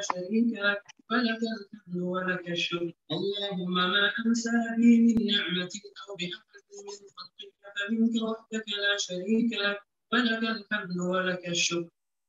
شريك لك، فلك الحمد ولك الشكر. اللهم ما أمسى بي من نعمة أو بأحد من خلقك فمنك وحدك لا شريك لك، فلك الحمد ولك الشكر.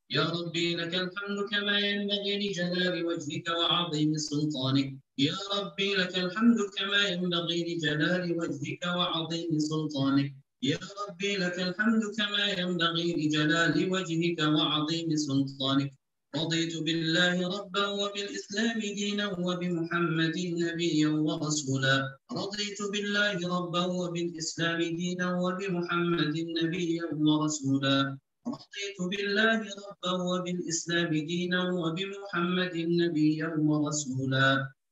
يا ربي لك الحمد كما ينبغي لجلال وجهك وعظيم سلطانك. يا ربي لك الحمد كما ينبغي لجلال وجهك وعظيم سلطانك. يا ربي لك الحمد كما ينبغي لجلال وجهك وعظيم سلطانك. رضيت بالله ربا وبالإسلام دينا وبمحمد نبيا ورسولا. رضيت بالله ربا وبالإسلام دينا وبمحمد نبيا ورسولا. رضيت بالله ربا وبالإسلام دينا وبمحمد نبيا ورسولا.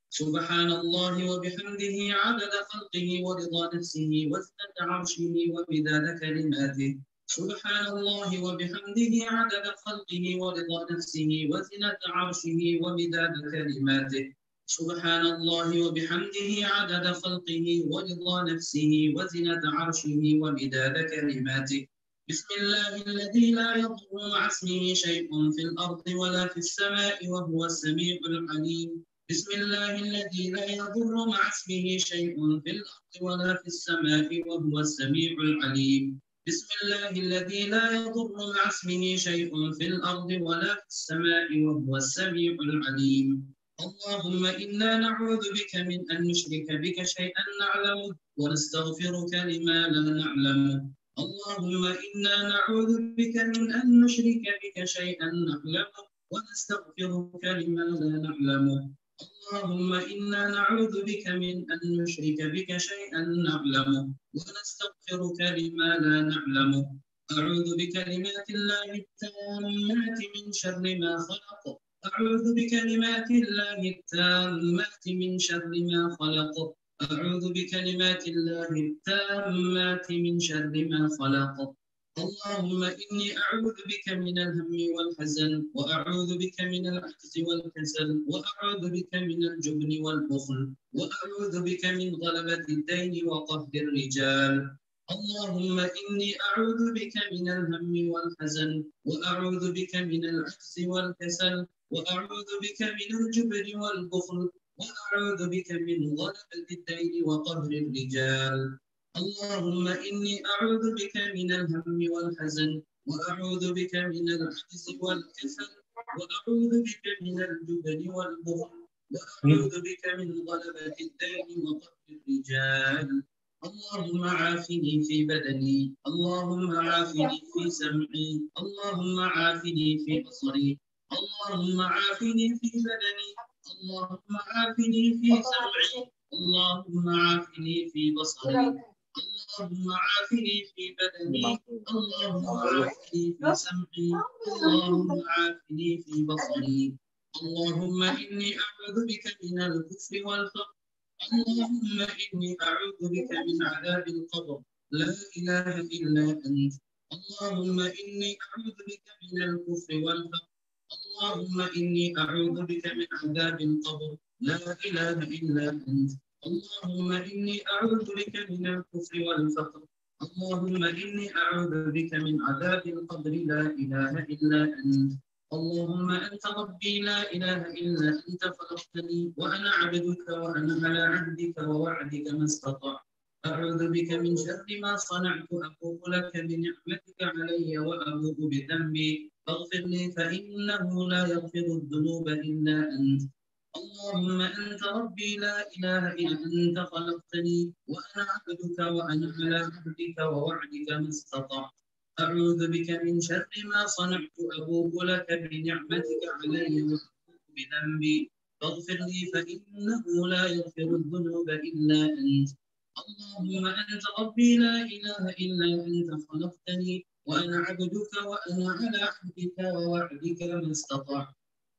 سبحان الله وبحمده عدد خلقه ورضا نفسه وزنة عرشه ومداد كلماته. سبحان الله وبحمده عدد خلقه ورضا نفسه وزنة عرشه ومداد كلماته. سبحان الله وبحمده عدد خلقه ورضا نفسه وزنة عرشه ومداد كلماته. بسم الله الذي لا يضر مع اسمه شيء في الأرض ولا في السماء وهو السميع العليم. بسم الله الذي لا يضر مع اسمه شيء في الأرض ولا في السماء وهو السميع العليم. بسم الله الذي لا يضر مع اسمه شيء في الأرض ولا في السماء وهو السميع العليم. اللهم إنا نعوذ بك من أن نشرك بك شيئا نعلمه ونستغفرك لما لا نعلمه. اللهم إنا نعوذ بك من أن نشرك بك شيئا نعلمه ونستغفرك لما لا نعلمه. اللهم إنا نعوذ بك من أن نشرك بك شيئا نعلمه ونستغفرك لما لا نعلمه. أعوذ بكلمات الله التامات من شر ما خلق. أعوذ بكلمات الله التامات من شر ما خلق. أعوذ بكلمات الله التامات من شر ما خلق. اللهم إني أعوذ بك من الهم والحزن، وأعوذ بك من العجز والكسل، وأعوذ بك من الجبن والبخل، وأعوذ بك من غلبة الدين وقهر الرجال. اللهم إني أعوذ بك من الهم والحزن، وأعوذ بك من العجز والكسل، وأعوذ بك من الجبن والبخل، وأعوذ بك من غلبة الدين وقهر الرجال. اللهم إني أعوذ بك من الهم والحزن، وأعوذ بك من العجز والكسل، وأعوذ بك من الجبن والبخل، وأعوذ بك من غلبة الدين وقهر الرجال. اللهم عافني في بدني، اللهم عافني في سمعي، اللهم عافني في بصري، اللهم عافني في بدني، اللهم عافني في سمعي، اللهم عافني في بصري، اللهم عافني في بدني، اللهم عافني في سمعي، اللهم عافني في بصري. اللهم إني أعوذ بك من الكفر والفقر. اللهم إني أعوذ بك من عذاب القبر، لا إله إلا أنت. اللهم إني أعوذ بك من الكفر والفقر. اللهم إني أعوذ بك من عذاب القبر، لا إله إلا أنت. اللهم إني أعوذ بك من الكفر والفقر. اللهم إني أعوذ بك من عذاب القبر، لا إله إلا أنت. اللهم أنت ربي لا إله إلا أنت خلقتني وأنا عبدك وأنا على عهدك ووعدك ما استطعت. أعوذ بك من شر ما صنعت، أبوء لك بنعمتك علي وأبوء بذنبي فاغفر لي فإنه لا يغفر الذنوب إلا أنت. اللهم أنت ربي لا إله إلا أنت خلقتني وأنا عبدك وأنا على عهدك ووعدك ما استطعت. أعوذ بك من شر ما صنعت، أبوء لك بنعمتك علي وأبوء بذنبي فاغفر لي فإنه لا يغفر الذنوب إلا أنت. اللهم أنت ربي لا إله إلا أنت خلقتني وأنا عبدك وأنا على عهدك ووعدك ما استطعت.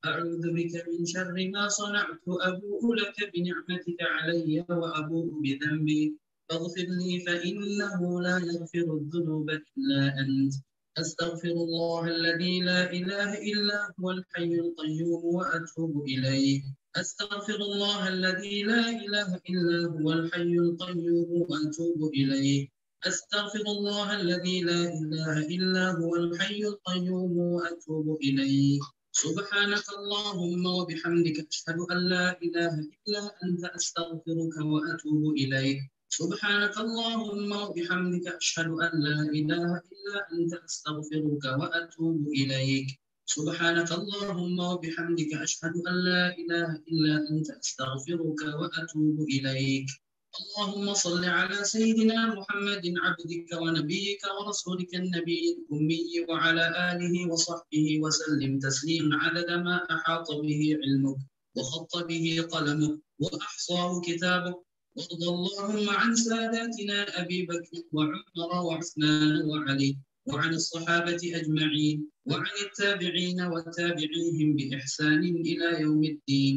أعوذ بك من شر ما صنعت، أبوء لك بنعمتك علي وأبوء بذنبي فاغفر لي فإنه لا يغفر الذنوب إلا أنت. أستغفر الله الذي لا إله إلا هو الحي القيوم وأتوب إليه. أستغفر الله الذي لا إله إلا هو الحي القيوم وأتوب إليه. أستغفر الله الذي لا إله إلا هو الحي القيوم وأتوب إليه. سبحانك اللهم وبحمدك أشهد أن لا إله إلا أنت أستغفرك وأتوب إليك. سبحانك اللهم وبحمدك أشهد أن لا إله إلا أنت أستغفرك وأتوب إليك. سبحانك اللهم وبحمدك أشهد أن لا إله إلا أنت أستغفرك وأتوب إليك. اللهم صل على سيدنا محمد عبدك ونبيك ورسولك النبي الأمي وعلى آله وصحبه وسلم تسليما عدد ما أحاط به علمك وخط به قلمك وأحصاه كتابك. وارض اللهم عن ساداتنا أبي بكر وعمر وعثمان وعلي وعن الصحابة أجمعين وعن التابعين وتابعيهم بإحسان إلى يوم الدين.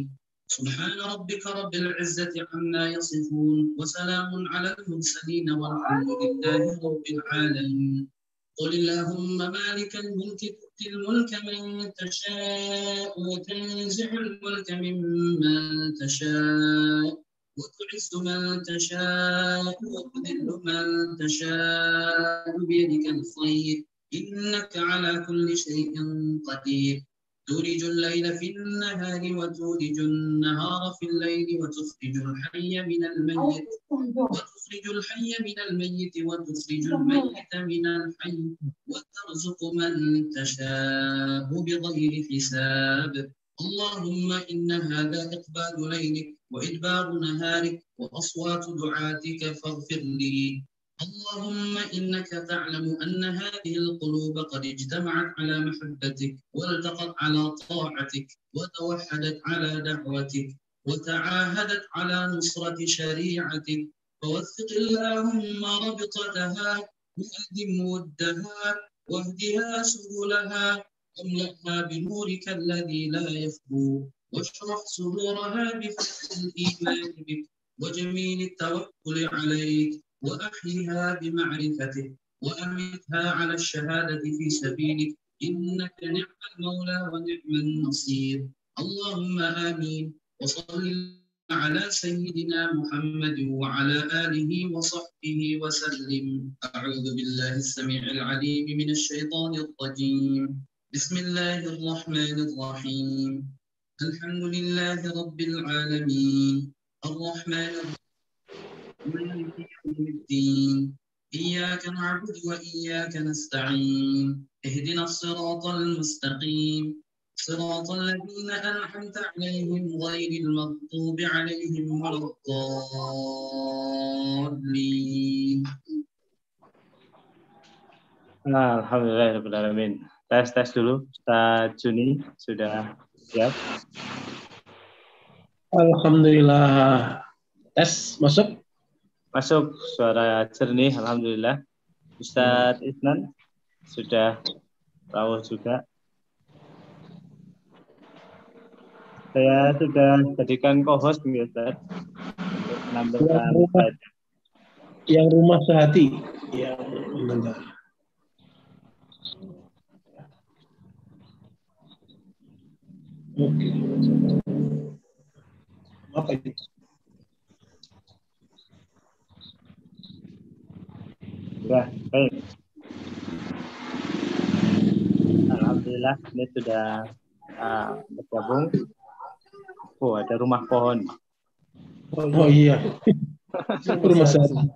سبحان ربك رب العزة عما يصفون وسلام على المرسلين والحمد لله رب العالمين. قل اللهم مالك الملك تؤتي الملك من تشاء وتنزع الملك ممن تشاء وتعز من تشاء وتذل من تشاء بيدك الخير إنك على كل شيء قدير. تولج الليل في النهار وتولج النهار في الليل وتخرج الحي من الميت وتخرج الميت وتخرج الميت من الحي وترزق من تشاء بغير حساب. اللهم إن هذا إقبال ليلك وإدبار نهارك وأصوات دعاتك فاغفر لي. اللهم إنك تعلم أن هذه القلوب قد اجتمعت على محبتك والتقت على طاعتك وتوحدت على دعوتك وتعاهدت على نصرة شريعتك. فوثق اللهم ربطتها وأدم ودها واهدها سبلها واملأها بنورك الذي لا يفبو واشرح صدورها بفتح الإيمان بك وجميل التوكل عليك وأحيها بمعرفتك وأمتها على الشهادة في سبيلك إنك نعم المولى ونعم النصير. اللهم آمين. وصل على سيدنا محمد وعلى آله وصحبه وسلم. أعوذ بالله السميع العليم من الشيطان الرجيم. بسم الله الرحمن الرحيم. الحمد لله رب العالمين الرحمن مالك يوم الدين. إياك نعبد وإياك نستعين. اهدنا الصراط المستقيم صراط الذين أنعمت عليهم غير المغضوب عليهم ولا الضالين. Alhamdulillahirrahmanirrahim. Tes dulu, Ustaz Juni sudah siap? Alhamdulillah. Tes masuk? Masuk, suara jernih, alhamdulillah. Ustaz Isnan sudah tahu juga. Saya sudah jadikan co-host nih, Ustaz, untuk menampilkan yang rumah sehati. Yang bentar. Oke. Apa itu? Ya, baik. Alhamdulillah, ini sudah bergabung. Oh, ada rumah pohon. Oh iya. Rumah sehati.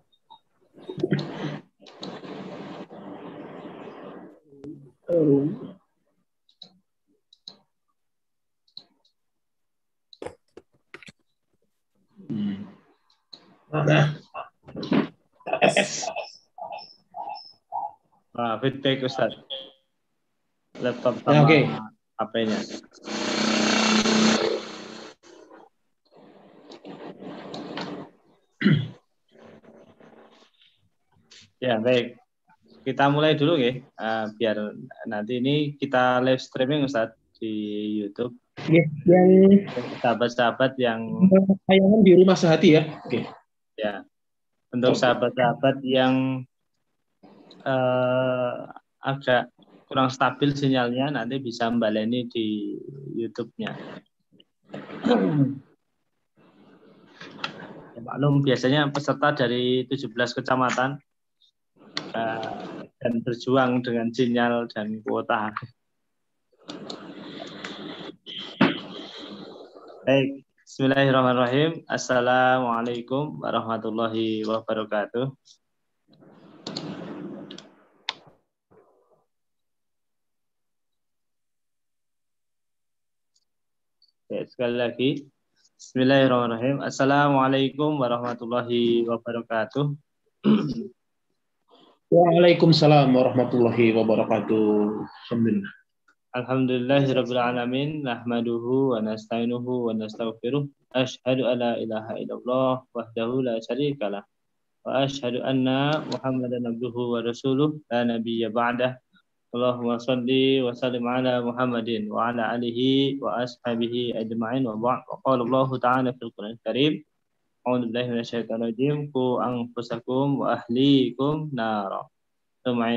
Feedback Ustaz. Laptop sama HP-nya. Ya, baik. Kita mulai dulu ya, biar nanti ini kita live streaming Ustaz di YouTube. Yang sahabat-sahabat yang tayangan di rumah sehati ya. Oke. Ya. Untuk sahabat-sahabat yang agak kurang stabil sinyalnya nanti bisa membaleni di YouTube-nya. Ya, maklum biasanya peserta dari 17 kecamatan dan berjuang dengan sinyal dan kuota. Baik, Bismillahirrahmanirrahim. Assalamualaikum warahmatullahi wabarakatuh. Oke, sekali lagi. Bismillahirrahmanirrahim. Assalamualaikum warahmatullahi wabarakatuh. Waalaikumsalam warahmatullahi wabarakatuh. Alhamdulillah. Alhamdulillahirabbil alamin, nahmaduhu wa nasta'inuhu wa nastaghfiruh. Asyhadu an la ilaha illallah wahdahu la syarikalah wa asyhadu anna Muhammadan abduhu wa rasuluh la nabiyya ba'dah. Allahumma shalli wa sallim ala Muhammadin wa ala alihi wa ashabihi ajma'in wa ba'd. Wa qala Allah ta'ala fil Qur'anil Karim, a'udzu billahi minasyaitonir rajim, qu anfusakum wa ahlikum nara. Tsumma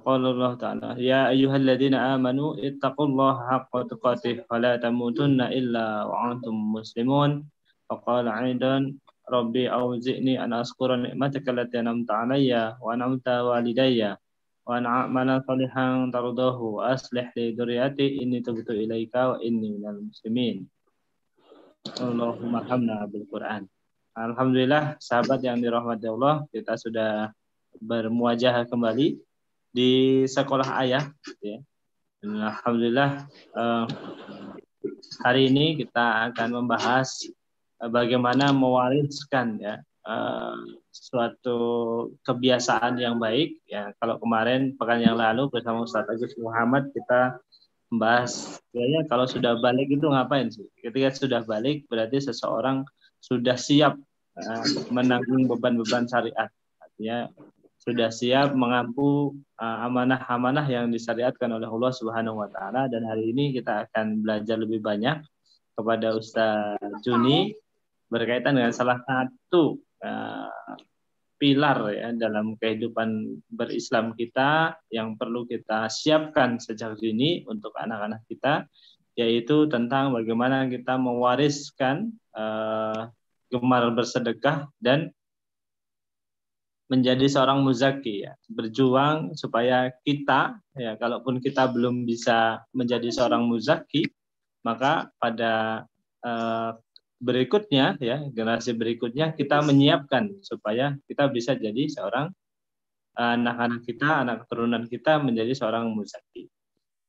qala Allah ta'ala, ya ayyuhalladzina amanu ittaqullaha haqqa tuqatih wa la tamutunna illa wa antum muslimun. Wa qala 'aidan, rabbi auzi'ni an askura ni'mataka allati an'amta 'alayya wa an'amta walidayya wa an a'mala salihan tardahu wa aslih li dzurriyyati inni tubtu ilaika wa inni minal muslimin. Allahumma hamna bil Qur'an. Alhamdulillah, sahabat yang dirahmati Allah, kita sudah bermuajah kembali di sekolah ayah, ya. Dan alhamdulillah hari ini kita akan membahas bagaimana mewariskan, ya, suatu kebiasaan yang baik, ya. Kalau kemarin pekan yang lalu bersama Ustadz Agus Muhammad kita membahas, ya, kalau sudah balik itu ngapain sih? Ketika sudah balik berarti seseorang sudah siap menanggung beban-beban syariat, artinya sudah siap mengampu amanah-amanah yang disyariatkan oleh Allah Subhanahu wa taala. Dan hari ini kita akan belajar lebih banyak kepada Ustaz Juni berkaitan dengan salah satu pilar, ya, dalam kehidupan berislam kita yang perlu kita siapkan sejak dini untuk anak-anak kita, yaitu tentang bagaimana kita mewariskan gemar bersedekah dan menjadi seorang muzaki, ya, berjuang supaya kita, ya, kalaupun kita belum bisa menjadi seorang muzaki, maka pada berikutnya, ya, generasi berikutnya kita menyiapkan supaya kita bisa jadi seorang anak-anak kita, anak keturunan kita menjadi seorang muzaki.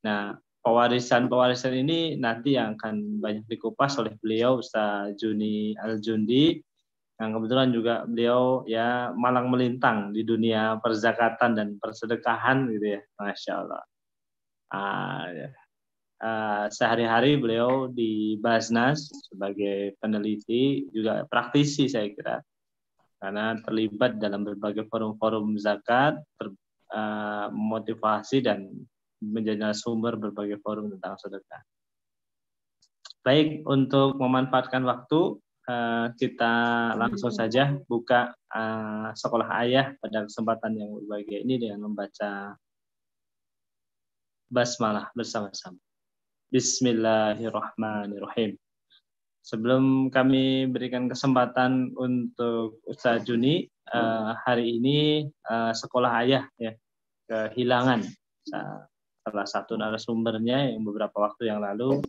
Nah, pewarisan ini nanti yang akan banyak dikupas oleh beliau Ustaz Juni Al-Jundi, yang kebetulan juga beliau, ya, malang melintang di dunia perzakatan dan persedekahan, gitu, ya, Masya Allah. Sehari-hari beliau di Basnas sebagai peneliti, juga praktisi saya kira, karena terlibat dalam berbagai forum-forum zakat, motivasi dan menjadi sumber berbagai forum tentang sedekah. Baik, untuk memanfaatkan waktu, kita langsung saja buka sekolah ayah pada kesempatan yang berbahagia ini dengan membaca basmalah bersama-sama. Bismillahirrahmanirrahim. Sebelum kami berikan kesempatan untuk Ustaz Juni, hari ini sekolah ayah, ya, kehilangan salah satu narasumbernya yang beberapa waktu yang lalu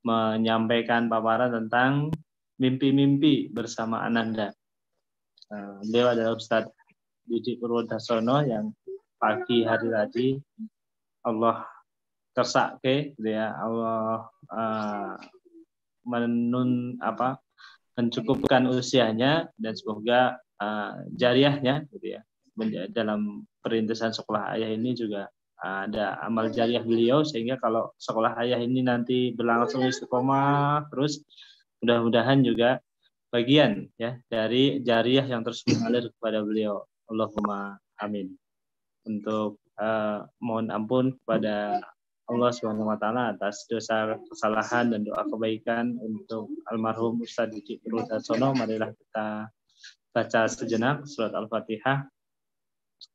menyampaikan paparan tentang mimpi-mimpi bersama Ananda. Beliau adalah Ustadz Didik Purwodarsono yang pagi hari tadi Allah kersake, ya, Allah mencukupkan usianya dan semoga jariahnya, gitu, ya, dalam perintisan sekolah ayah ini juga ada amal jariah beliau, sehingga kalau sekolah ayah ini nanti berlangsung istiqomah terus, mudah-mudahan juga bagian, ya, dari jariah yang terus mengalir kepada beliau. Allahumma amin. Untuk mohon ampun kepada Allah Subhanahu wa taala atas dosa kesalahan dan doa kebaikan untuk almarhum Ustaz Didik Purwodarsono. Marilah kita baca sejenak surat Al-Fatihah.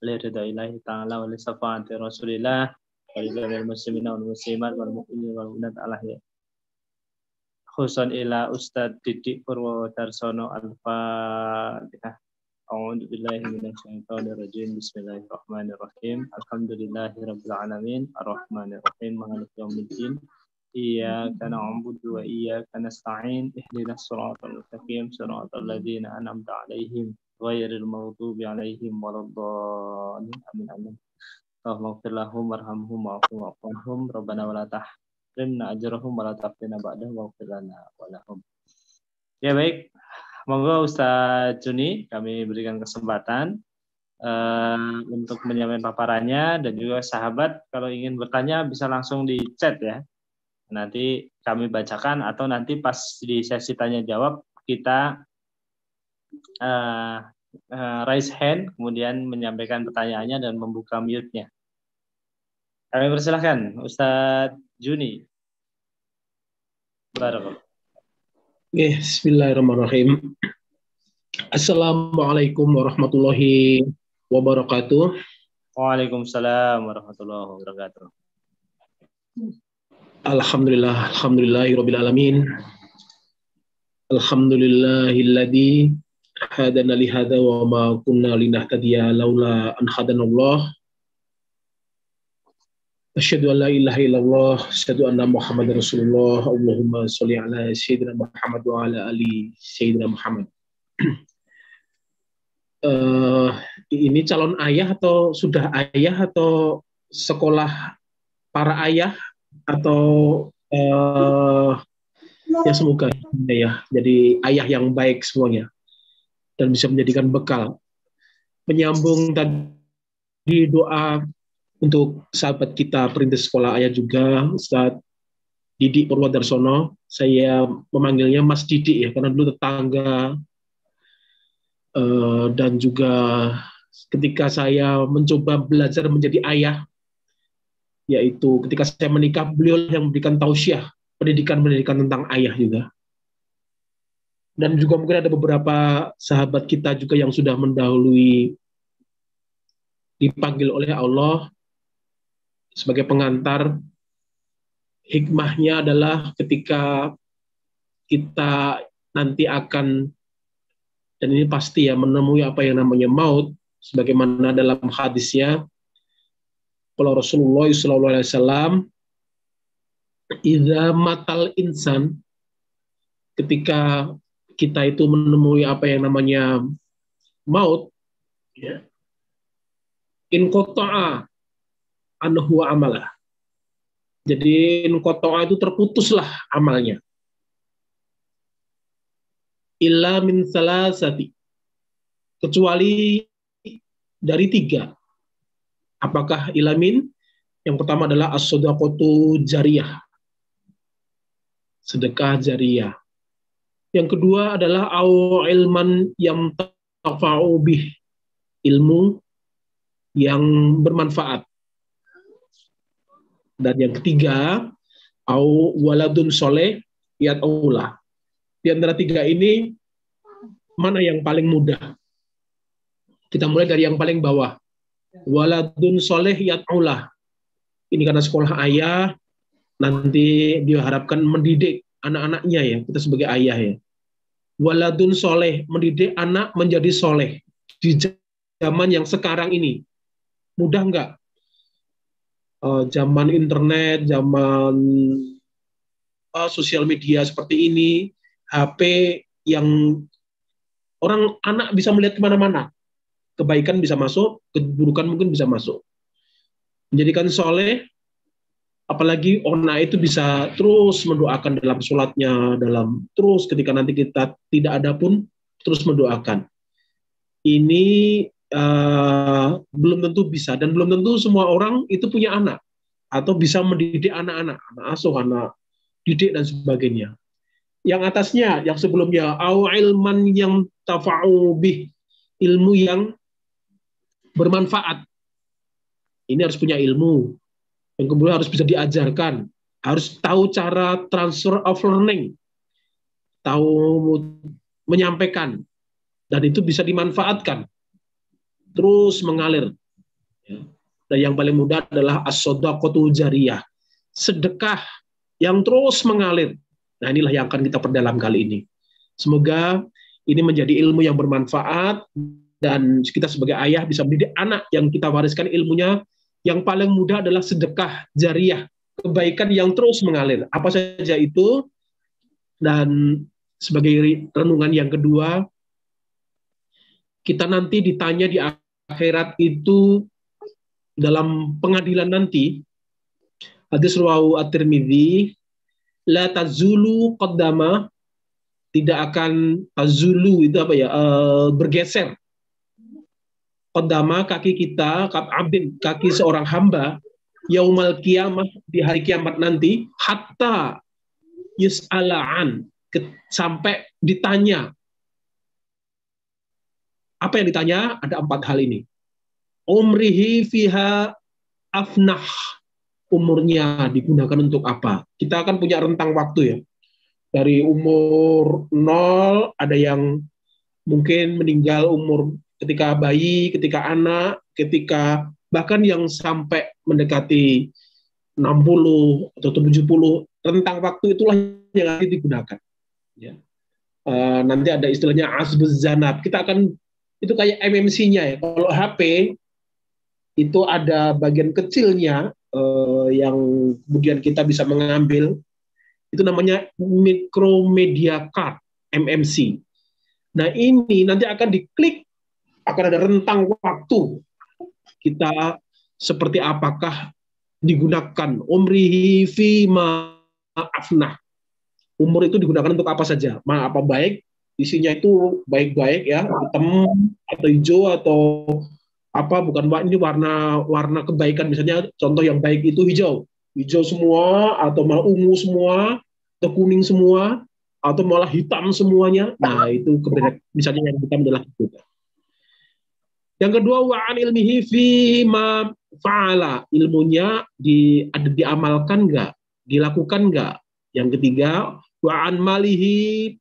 Liridaillahi ta'ala wa li syafaati Rasulillah wa lil muslimina wal muslimat wal mu'minin wal mu'minat alaihi. Khusun ila Ustaz Didik Purwodarsono. Al-Fatihah. A'udzu billahi minasyaitonir rajim. Bismillahirrahmanirrahim. Alhamdulillahirabbil alamin arrahmanirrahim maliki yaumiddin. iyyaka na'budu wa iyyaka nasta'in ihdinas siratal mustaqim siratal ladzina an'amta 'alaihim ghairil maghdubi 'alaihim waladdallin amin amin. Allahumma ighfir lahum warhamhum wa'fu anhum rabbana wa la tahrimna ajrahum wa la taftina ba'dahu waghfir lana wa lahum. Ya baik, monggo Ustaz Juni kami berikan kesempatan untuk menyampaikan paparannya, dan juga sahabat kalau ingin bertanya bisa langsung di chat ya. Nanti kami bacakan atau nanti pas di sesi tanya jawab kita raise hand kemudian menyampaikan pertanyaannya dan membuka mute-nya. Kami persilahkan Ustadz Juni. Barakallahu. Bismillahirrahmanirrahim. Assalamualaikum warahmatullahi wabarakatuh. Waalaikumsalam warahmatullahi wabarakatuh. Alhamdulillahirabbil alamin. Alhamdulillahilladzi hadana li hadza wa ma kunna linahtadiya laula an hadanallah. Asyhadu an la ilaha illallah, asyhadu anna Muhammadar Rasulullah. Allahumma sholli ala sayyidina Muhammad wa ala ali sayyidina Muhammad. Ini calon ayah atau sudah ayah atau sekolah para ayah atau ya semoga ya jadi ayah yang baik semuanya dan bisa menjadikan bekal. Menyambung tadi doa untuk sahabat kita perintis sekolah ayah juga, Ustadz Didi Purwodarsono. Saya memanggilnya Mas Didi ya karena dulu tetangga, dan juga ketika saya mencoba belajar menjadi ayah, yaitu ketika saya menikah, beliau yang memberikan tausiah pendidikan tentang ayah juga. Dan juga mungkin ada beberapa sahabat kita juga yang sudah mendahului dipanggil oleh Allah sebagai pengantar. Hikmahnya adalah ketika kita nanti akan, dan ini pasti ya, menemui apa yang namanya maut, sebagaimana dalam hadisnya kalau Rasulullah SAW, idza matal insan, ketika kita itu menemui apa yang namanya maut, ya, in qata'a anhu amalah. Jadi in qata'a itu terputuslah amalnya. Illa min salasati, kecuali dari 3. Apakah ilamin? Yang pertama adalah as-shadaqatu jariyah, sedekah jariyah. Yang kedua adalah au ilman yang tafa'u bih, ilmu yang bermanfaat. Dan yang ketiga, au waladun soleh yad'ulah. Di antara 3 ini, mana yang paling mudah? Kita mulai dari yang paling bawah. Waladun soleh yad'ulah. Ini karena sekolah ayah, nanti diharapkan mendidik anak-anaknya ya, kita sebagai ayah ya. Waladun soleh, mendidik anak menjadi soleh. Di zaman yang sekarang ini, mudah nggak? Zaman internet, zaman sosial media seperti ini, HP yang anak bisa melihat kemana-mana. Kebaikan bisa masuk, keburukan mungkin bisa masuk. Menjadikan soleh, apalagi anak itu bisa terus mendoakan dalam sholatnya, terus ketika nanti kita tidak ada pun terus mendoakan. Ini belum tentu bisa, dan belum tentu semua orang itu punya anak atau bisa mendidik anak-anak, anak asuh, anak didik dan sebagainya. Yang atasnya, yang sebelumnya, au ilman yang tafa'u bih, ilmu yang bermanfaat. Ini harus punya ilmu, yang kemudian harus bisa diajarkan, harus tahu cara transfer of learning, tahu menyampaikan, dan itu bisa dimanfaatkan, terus mengalir. Dan yang paling mudah adalah as-shadaqatu jariyah, sedekah yang terus mengalir. Nah, inilah yang akan kita perdalam kali ini. Semoga ini menjadi ilmu yang bermanfaat, dan kita sebagai ayah bisa mendidik anak yang kita wariskan ilmunya. Yang paling mudah adalah sedekah jariyah, kebaikan yang terus mengalir. Apa saja itu? Dan sebagai renungan yang kedua, kita nanti ditanya di akhirat itu dalam pengadilan nanti. Hadis riwayat At-Tirmidzi, la tazulu qaddama, tidak akan tazulu itu apa ya? Bergeser. Qaddama kaki kita, abdin kaki seorang hamba, yaumal qiyamah di hari kiamat nanti, hatta yus'ala'an, sampai ditanya. Apa yang ditanya? Ada 4 hal ini. Umrihi fiha afnah, umurnya digunakan untuk apa? Kita akan punya rentang waktu ya. Dari umur 0, ada yang mungkin meninggal umur ketika bayi, ketika anak, ketika bahkan yang sampai mendekati 60 atau 70, rentang waktu itulah yang nanti digunakan. Ya. Nanti ada istilahnya asbuz zanab. Kita akan, itu kayak MMC-nya ya. Kalau HP itu ada bagian kecilnya yang kemudian kita bisa mengambil, itu namanya micromedia card, MMC. Nah ini nanti akan diklik, akan ada rentang waktu kita seperti apakah digunakan. Umrihi fi ma'afnah, umur itu digunakan untuk apa saja. Apa baik, isinya itu baik-baik ya, hitam atau hijau atau apa, bukan ini warna kebaikan, misalnya contoh yang baik itu hijau semua, atau malah ungu semua, atau kuning semua, atau malah hitam semuanya. Nah itu kebaikan, misalnya yang hitam adalah itu. Yang kedua, wa'an ilmihi fi ma fa'ala, ilmunya diamalkan nggak, dilakukan nggak. Yang ketiga, wa'an malihi,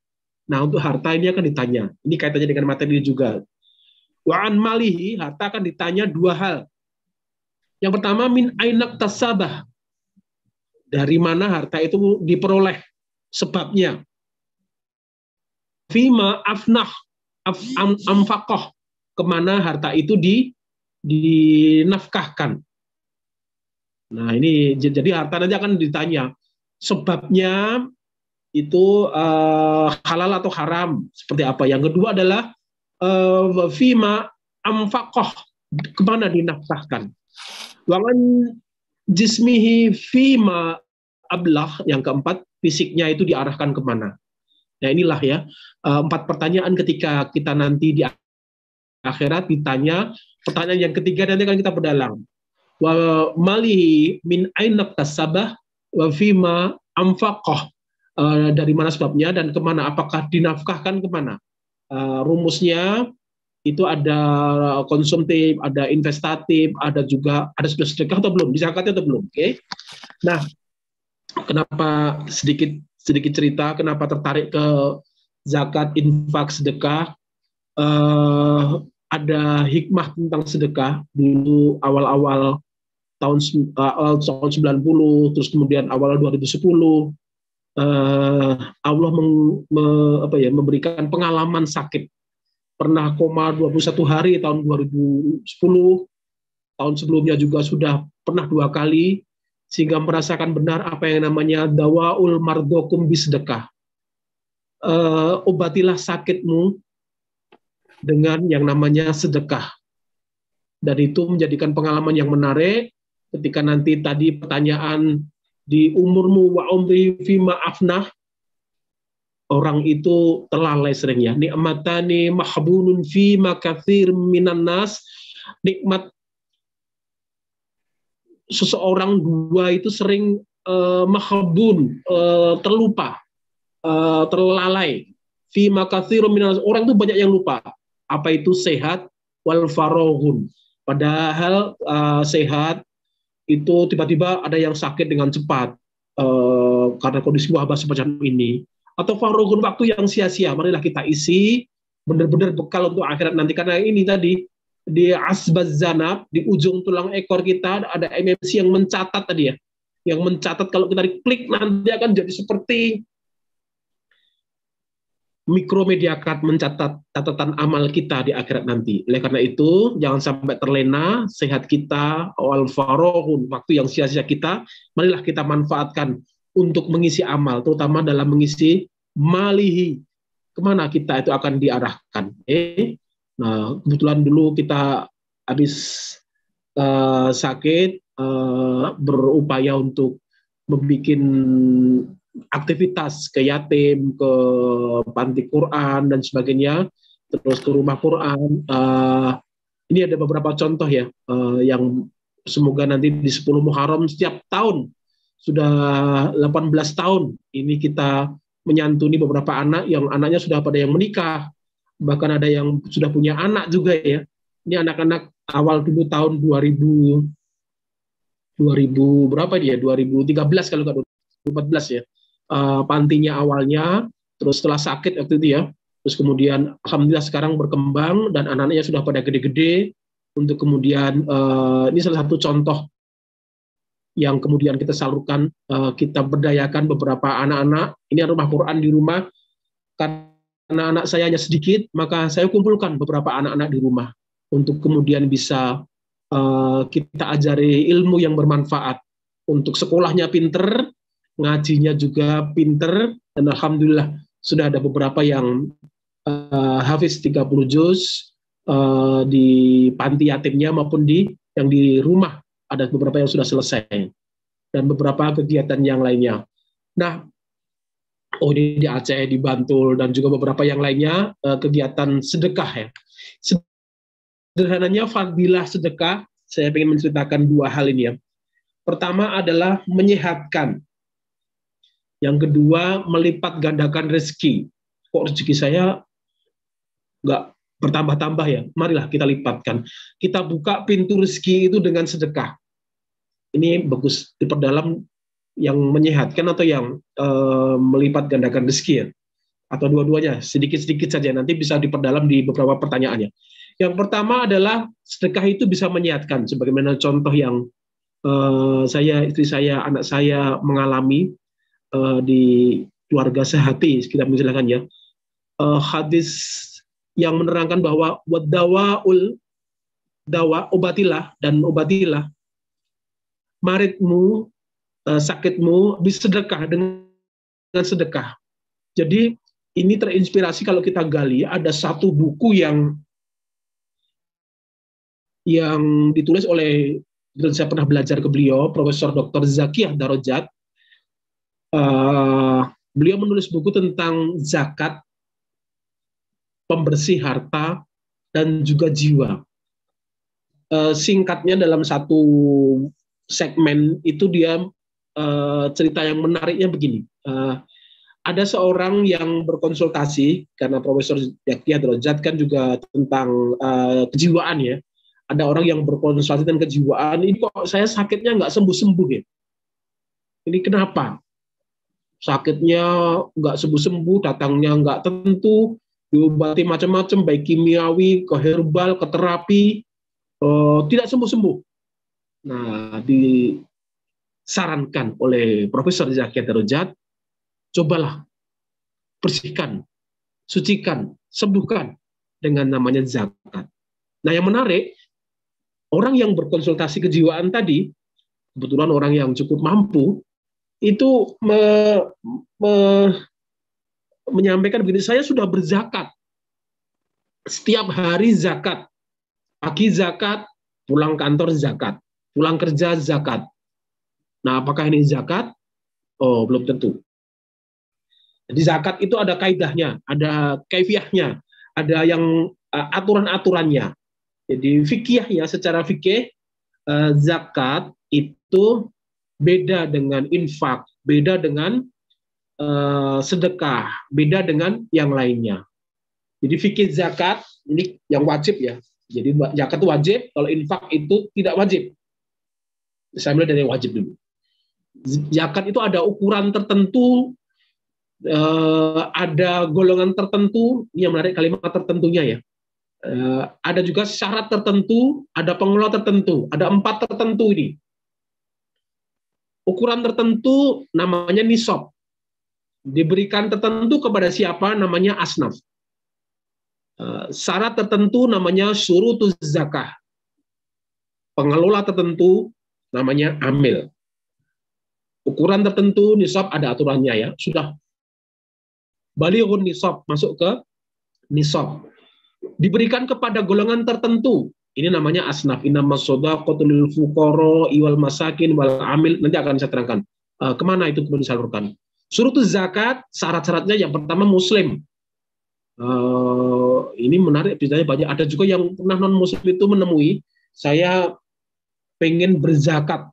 nah untuk harta ini akan ditanya. Ini kaitannya dengan materi juga. Wa'an malihi, harta akan ditanya 2 hal. Yang pertama, min ainak tasabah, dari mana harta itu diperoleh, sebabnya. Fima afnah, amfaqah, kemana harta itu dinafkahkan. Nah ini jadi harta nanti akan ditanya sebabnya itu halal atau haram, seperti apa. Yang kedua adalah fima amfaqah, kemana dinafkahkan. Wangan jismihi fima ablah, yang keempat fisiknya itu diarahkan kemana. Nah inilah ya 4 pertanyaan ketika kita nanti di akhirat ditanya. Pertanyaan yang ketiga nanti akan kita perdalam. Wa malihi min ainak tasabah wa fima amfaqah, dari mana sebabnya dan kemana, apakah dinafkahkan kemana. Rumusnya itu ada konsumtif, ada investatif, ada juga ada sudah sedekah atau belum, zakatnya atau belum. Oke. Nah, kenapa sedikit cerita kenapa tertarik ke zakat, infak, sedekah. Ada hikmah tentang sedekah dulu awal tahun 90, terus kemudian awal 2010 Allah memberikan pengalaman sakit. Pernah koma 21 hari tahun 2010, tahun sebelumnya juga sudah pernah 2 kali, sehingga merasakan benar apa yang namanya dawaul mardokum bisedekah. Obatilah sakitmu dengan yang namanya sedekah. Dan itu menjadikan pengalaman yang menarik ketika nanti tadi pertanyaan di umurmu wa umri fima afnah, orang itu terlalai sering ya. Nikmatani mahbunun fima katsir minan nas, nikmat seseorang 2 itu sering mahbun, terlupa, terlalai. Fima katsir minan nas, orang itu banyak yang lupa. Apa itu sehat wal farohun, padahal sehat itu tiba-tiba ada yang sakit dengan cepat karena kondisi wabah semacam ini, atau farohun, waktu yang sia-sia. Marilah kita isi benar-benar bekal untuk akhirat nanti, karena ini tadi di asbaz zanab, di ujung tulang ekor kita ada MMC yang mencatat tadi ya, yang mencatat. Kalau kita diklik nanti akan jadi seperti mikromediakat mencatat catatan amal kita di akhirat nanti. Oleh karena itu, jangan sampai terlena sehat kita, awal farohun, waktu yang sia-sia kita, marilah kita manfaatkan untuk mengisi amal, terutama dalam mengisi malihi, kemana kita itu akan diarahkan. Nah, kebetulan dulu kita habis sakit, berupaya untuk membuat aktivitas ke yatim, ke panti Quran dan sebagainya, terus ke rumah Quran. Ini ada beberapa contoh ya, yang semoga nanti di 10 Muharram setiap tahun, sudah 18 tahun ini kita menyantuni beberapa anak yang anaknya sudah pada yang menikah, bahkan ada yang sudah punya anak juga ya. Ini anak-anak awal dulu tahun 2000 berapa dia? 2013 kalau nggak 2014 ya. Pantinya awalnya, terus setelah sakit waktu itu ya, terus kemudian alhamdulillah sekarang berkembang dan anak-anaknya sudah pada gede-gede, untuk kemudian ini salah satu contoh yang kemudian kita salurkan, kita berdayakan beberapa anak-anak. Ini rumah Quran di rumah, karena anak saya hanya sedikit, maka saya kumpulkan beberapa anak-anak di rumah untuk kemudian bisa kita ajari ilmu yang bermanfaat, untuk sekolahnya pinter, ngajinya juga pinter, dan alhamdulillah sudah ada beberapa yang hafiz 30 juz di panti yatimnya maupun yang di rumah, ada beberapa yang sudah selesai, dan beberapa kegiatan yang lainnya. Nah, ini di Aceh, di Bantul, dan juga beberapa yang lainnya, kegiatan sedekah ya. Sederhananya fadilah sedekah, saya ingin menceritakan dua hal ini ya. Pertama adalah menyehatkan. Yang kedua, melipat gandakan rezeki. Kok rezeki saya nggak bertambah-tambah ya? Marilah kita lipatkan. Kita buka pintu rezeki itu dengan sedekah. Ini bagus, diperdalam yang menyehatkan atau yang melipat gandakan rezeki ya? Atau dua-duanya, sedikit-sedikit saja. Nanti bisa diperdalam di beberapa pertanyaannya. Yang pertama adalah sedekah itu bisa menyehatkan. Sebagaimana contoh yang saya, istri saya, anak saya mengalami di keluarga sehati, kita menjelaskan ya, hadis yang menerangkan bahwa obatilah dan obatilah maridmu, sakitmu, disedekah dengan sedekah. Jadi ini terinspirasi kalau kita gali, ada satu buku yang ditulis oleh, saya pernah belajar ke beliau, Profesor Dr. Zakiyah Darajat. Beliau menulis buku tentang zakat, pembersih harta, dan juga jiwa. Singkatnya dalam satu segmen itu dia cerita yang menariknya begini. Ada seorang yang berkonsultasi, karena Profesor Zakiyah Darajat kan juga tentang kejiwaan ya. Ada orang yang berkonsultasi tentang kejiwaan, ini kok saya sakitnya nggak sembuh-sembuh ya. Ini kenapa? Sakitnya nggak sembuh-sembuh, datangnya nggak tentu, diobati macam-macam, baik kimiawi, ke herbal, ke terapi, tidak sembuh-sembuh. Nah, disarankan oleh Profesor Zakiyah Darajat, cobalah bersihkan, sucikan, sembuhkan dengan namanya zakat. Nah, yang menarik, orang yang berkonsultasi kejiwaan tadi, kebetulan orang yang cukup mampu, itu menyampaikan begini, saya sudah berzakat. Setiap hari zakat. Pagi zakat, pulang kantor zakat. Pulang kerja zakat. Nah, apakah ini zakat? Oh, belum tentu. Jadi zakat itu ada kaidahnya, ada kaifiahnya, ada yang aturan-aturannya. Jadi fikih ya, secara fikih zakat itu beda dengan infak, beda dengan sedekah, beda dengan yang lainnya. Jadi fikih zakat ini yang wajib ya. Jadi zakat itu wajib, kalau infak itu tidak wajib. Saya mulai dari yang wajib dulu. Zakat itu ada ukuran tertentu, ada golongan tertentu, ini yang menarik kalimat tertentunya ya. Ada juga syarat tertentu, ada pengelola tertentu, ada 4 tertentu ini. Ukuran tertentu namanya nisab. Diberikan tertentu kepada siapa? Namanya asnaf. Syarat tertentu namanya syurutuz zakah. Pengelola tertentu namanya amil. Ukuran tertentu nisab ada aturannya ya. Sudah balighun nisab, masuk ke nisab. Diberikan kepada golongan tertentu. Ini namanya asnaf. Innamas shadaqatu lil fuqara wal masakin wal amil. Nanti akan saya terangkan kemana itu perlu disalurkan. Surutuz zakat, syarat-syaratnya yang pertama muslim. Ini menarik, ditanya banyak. Ada juga yang pernah non-muslim itu menemui, saya pengen berzakat.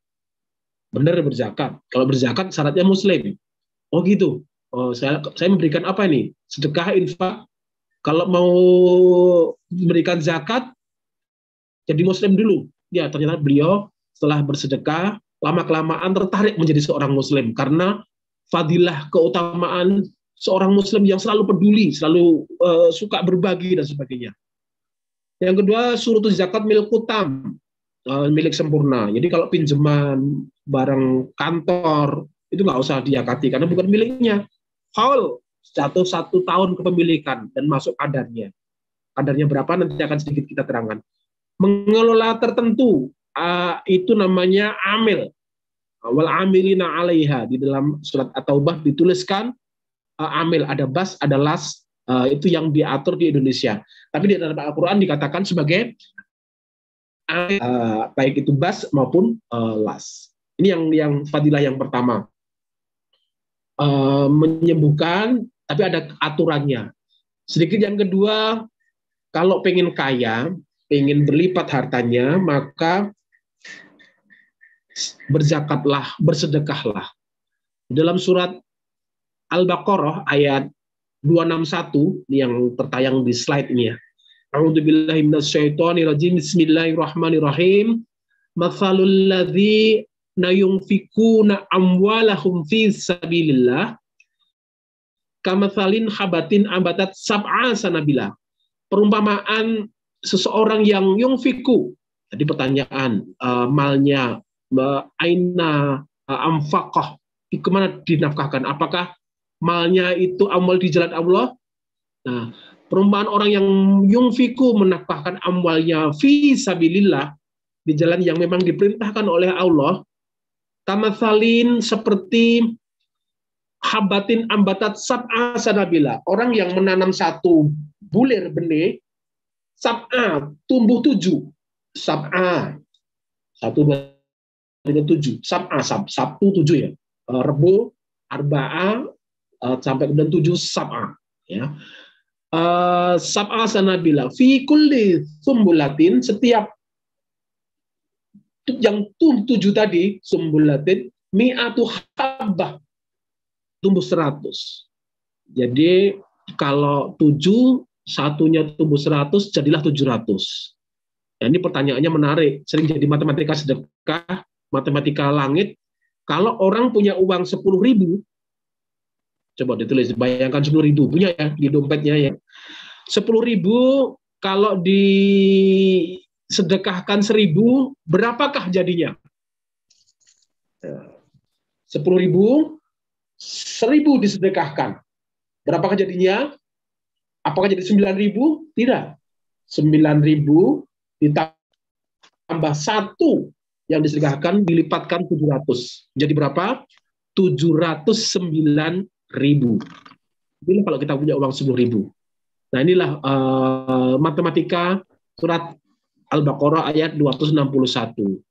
Benar berzakat. Kalau berzakat syaratnya muslim. Oh gitu. Saya memberikan apa ini? Sedekah, infak. Kalau mau memberikan zakat, jadi muslim dulu. Ya, ternyata beliau setelah bersedekah, lama-kelamaan tertarik menjadi seorang muslim. Karena fadilah, keutamaan seorang muslim yang selalu peduli, selalu suka berbagi dan sebagainya. Yang kedua, surutuz zakat milik utam, milik sempurna. Jadi kalau pinjaman barang kantor itu nggak usah diyakati karena bukan miliknya. Haul jatuh 1 tahun kepemilikan dan masuk kadarnya. Kadarnya berapa nanti akan sedikit kita terangkan. Mengelola tertentu itu namanya amil. Wal amilina 'alaiha, di dalam surat At-Taubah dituliskan amil, ada bas, ada las, itu yang diatur di Indonesia. Tapi di dalam Al-Quran dikatakan sebagai amil, baik itu bas maupun las. Ini yang fadilah yang pertama. Menyembuhkan, tapi ada aturannya. Sedikit yang kedua, kalau pengen kaya, pengen berlipat hartanya, maka berzakatlah, bersedekahlah. Dalam surat Al-Baqarah ayat 261 yang tertayang di slide ini ya. A'udzubillahi minasyaitonirrajim. Bismillahirrahmanirrahim. Matsalul ladzina yunfikuna amwalahum fi sabilillah kamatsalin habatin ambatat sab'a sanabila. Perumpamaan seseorang yang yunfiku. Jadi pertanyaan, malnya aina amfaqah, kemana dinafkahkan? Apakah malnya itu amal di jalan Allah? Nah, perumpamaan orang yang yunfiku, menafkahkan amwalnya fi sabilillah, di jalan yang memang diperintahkan oleh Allah, kamatsalin, seperti habatin ambatat sab'a sanabila, orang yang menanam 1 bulir benih, sab'a, tumbuh 7, sab'a, 1, 2, 3, 7, sab'a, Sabtu 7 ya, Rebo, Arba'a, sampai kemudian 7 sab'a, ya. Sab'a sanabila fi kulli sumbulatin, setiap yang 7 tadi sumbulatin mi'atu habbah, tumbuh 100. Jadi kalau 7 satunya tumbuh 100, jadilah 700. Ya, ini pertanyaannya menarik, sering jadi matematika sedekah, matematika langit. Kalau orang punya uang 10.000, coba ditulis, bayangkan 10.000 punya ya di dompetnya ya. 10.000 kalau disedekahkan 1.000, berapakah jadinya? 10.000, 1.000 disedekahkan. Berapakah jadinya? Apakah jadi 9.000? Tidak. 9.000 ditambah 1 yang disedekahkan dilipatkan 700. Jadi berapa? 709.000. Inilah kalau kita punya uang 10.000. Nah, inilah matematika surat Al-Baqarah ayat 261.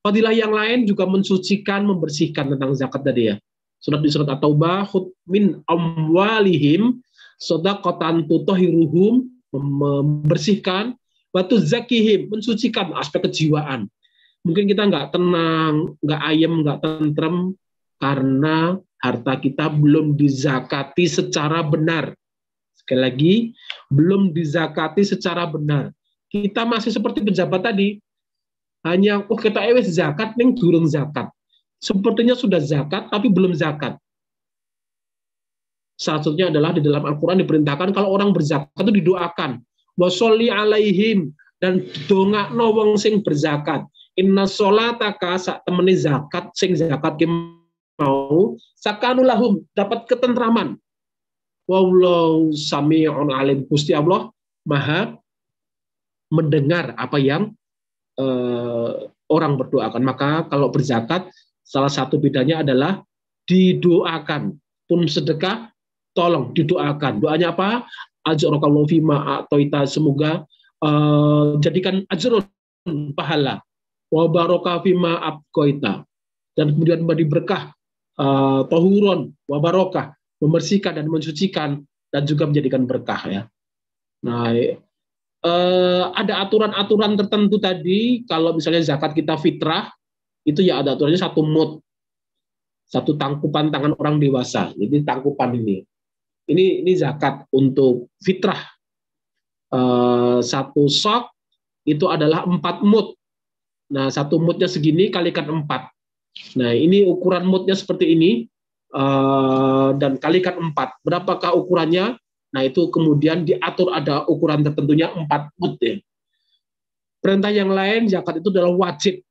Fadilah yang lain juga mensucikan, membersihkan tentang zakat tadi ya. Di surat At-Taubah, khudh min amwalihim shadaqatan tutahhiruhum, membersihkan, wa tuzakkihim, mensucikan, aspek kejiwaan. Mungkin kita nggak tenang, nggak ayem, nggak tentrem karena harta kita belum dizakati secara benar. Sekali lagi, belum dizakati secara benar. Kita masih seperti pejabat tadi, hanya kita ewes zakat ning durung zakat. Sepertinya sudah zakat tapi belum zakat. Satunya adalah di dalam Al-Quran diperintahkan kalau orang berzakat itu didoakan, wa sholli alaihim, dan dongakno wong sing berzakat. Inna sholataka sak temene zakat, sing zakat ki mau, sakanu lahum, dapat ketentraman. Wallahu sami'un alim. Gusti Allah Maha mendengar apa yang orang berdoakan. Maka kalau berzakat, salah satu bedanya adalah didoakan. Pun sedekah, tolong didoakan. Doanya apa? Ajrokallahu fima a'toita, semoga jadikan ajrun, pahala. Wa baraka fima abqaita, dan kemudian memberi berkah, tohuron, wa barokah, membersihkan dan mensucikan, dan juga menjadikan berkah ya. Nah, ada aturan-aturan tertentu tadi. Kalau misalnya zakat kita fitrah, itu ya ada aturannya 1 mud, 1 tangkupan tangan orang dewasa. Jadi tangkupan ini zakat untuk fitrah. 1 sok itu adalah 4 mud. Nah, 1 mudnya segini kalikan 4. Nah, ini ukuran mudnya seperti ini, dan kalikan 4. Berapakah ukurannya? Nah, itu kemudian diatur, ada ukuran tertentunya 4 mud ya. Perintah yang lain, zakat itu adalah wajib.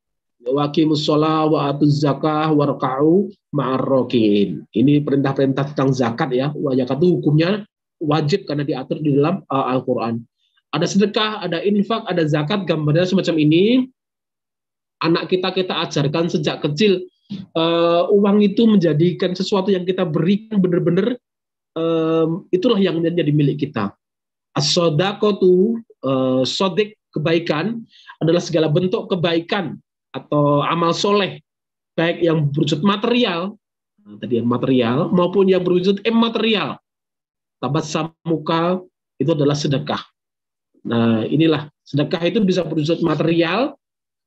Waqimus shalah wa atuz zakah warka'u ma'ar rakiin. Ini perintah-perintah tentang zakat ya. Zakat itu hukumnya wajib karena diatur di dalam Al-Qur'an. Ada sedekah, ada infak, ada zakat, gambarnya semacam ini. Anak kita ajarkan sejak kecil, uang itu menjadikan sesuatu yang kita berikan benar-benar, itulah yang menjadi milik kita. As-shadaqatu, sodik, kebaikan, adalah segala bentuk kebaikan atau amal soleh, baik yang berwujud material, tadi yang material, maupun yang berwujud immaterial. Tabassamuka itu adalah sedekah. Nah, inilah sedekah itu bisa berwujud material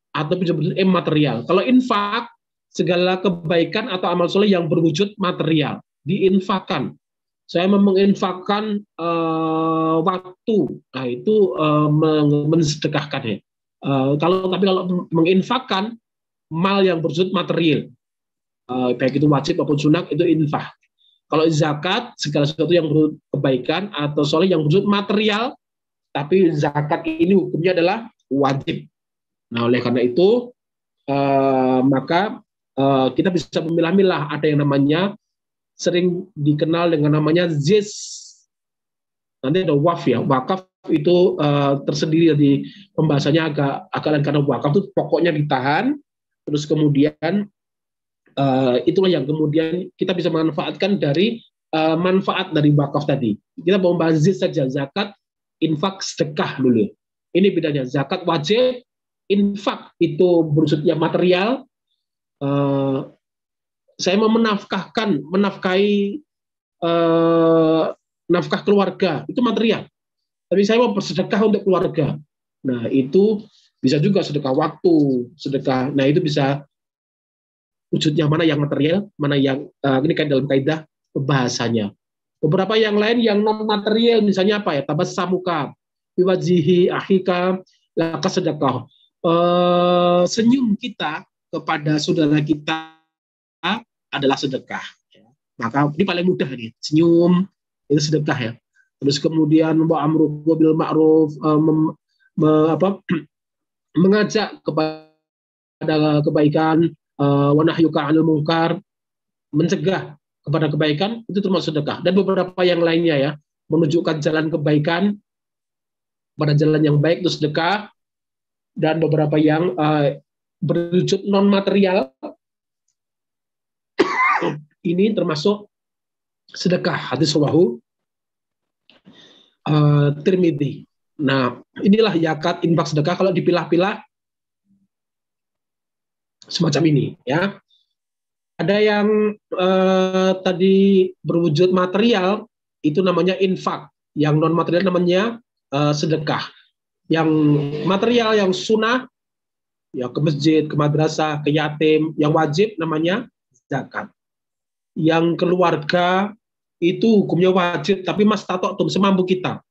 atau bisa berwujud immaterial. Kalau infak, segala kebaikan atau amal soleh yang berwujud material diinfakkan. Saya menginfakkan waktu, nah itu mensedekahkan ya. Tapi kalau menginfakkan mal yang berwujud material, baik itu wajib maupun sunat, itu infak. Kalau zakat, segala sesuatu yang berwujud kebaikan atau soleh yang berwujud material, tapi zakat ini hukumnya adalah wajib. Nah, oleh karena itu, maka kita bisa memilah-milah. Ada yang namanya, sering dikenal dengan namanya zis. Nanti ada waf ya. Wakaf itu tersendiri dari pembahasannya agak lain, karena wakaf itu pokoknya ditahan, terus kemudian itulah yang kemudian kita bisa manfaatkan dari manfaat dari wakaf tadi. Kita mau membahas zis saja, zakat, infak, sedekah dulu. Ini bedanya. Zakat wajib, infak itu berwujudnya material. Saya mau menafkahi nafkah keluarga, itu material. Tapi saya mau bersedekah untuk keluarga. Nah, itu bisa juga sedekah waktu, sedekah. Nah, itu bisa wujudnya mana yang material, mana yang ini kan dalam kaidah bahasanya. Beberapa yang lain yang non material, misalnya apa ya? Tabassamuka biwajhihi akhika laka sedekah. Senyum kita kepada saudara kita adalah sedekah. Maka ini paling mudah nih, senyum itu sedekah ya. Terus kemudian wa amru bil ma'ruf, mengajak kepada kebaikan, wa nahyuka 'anil munkar, mencegah kepada kebaikan, itu termasuk sedekah. Dan beberapa yang lainnya ya, menunjukkan jalan kebaikan pada jalan yang baik itu sedekah. Dan beberapa yang berwujud non material ini termasuk sedekah. Hadis rawahu Tirmidzi. Nah, inilah zakat, infak, sedekah kalau dipilah-pilah semacam ini ya. Ada yang tadi berwujud material, itu namanya infak. Yang non material namanya sedekah. Yang material, yang sunnah, ya ke masjid, ke madrasah, ke yatim. Yang wajib namanya zakat. Yang keluarga itu hukumnya wajib, tapi mastata'tum, semampu kita.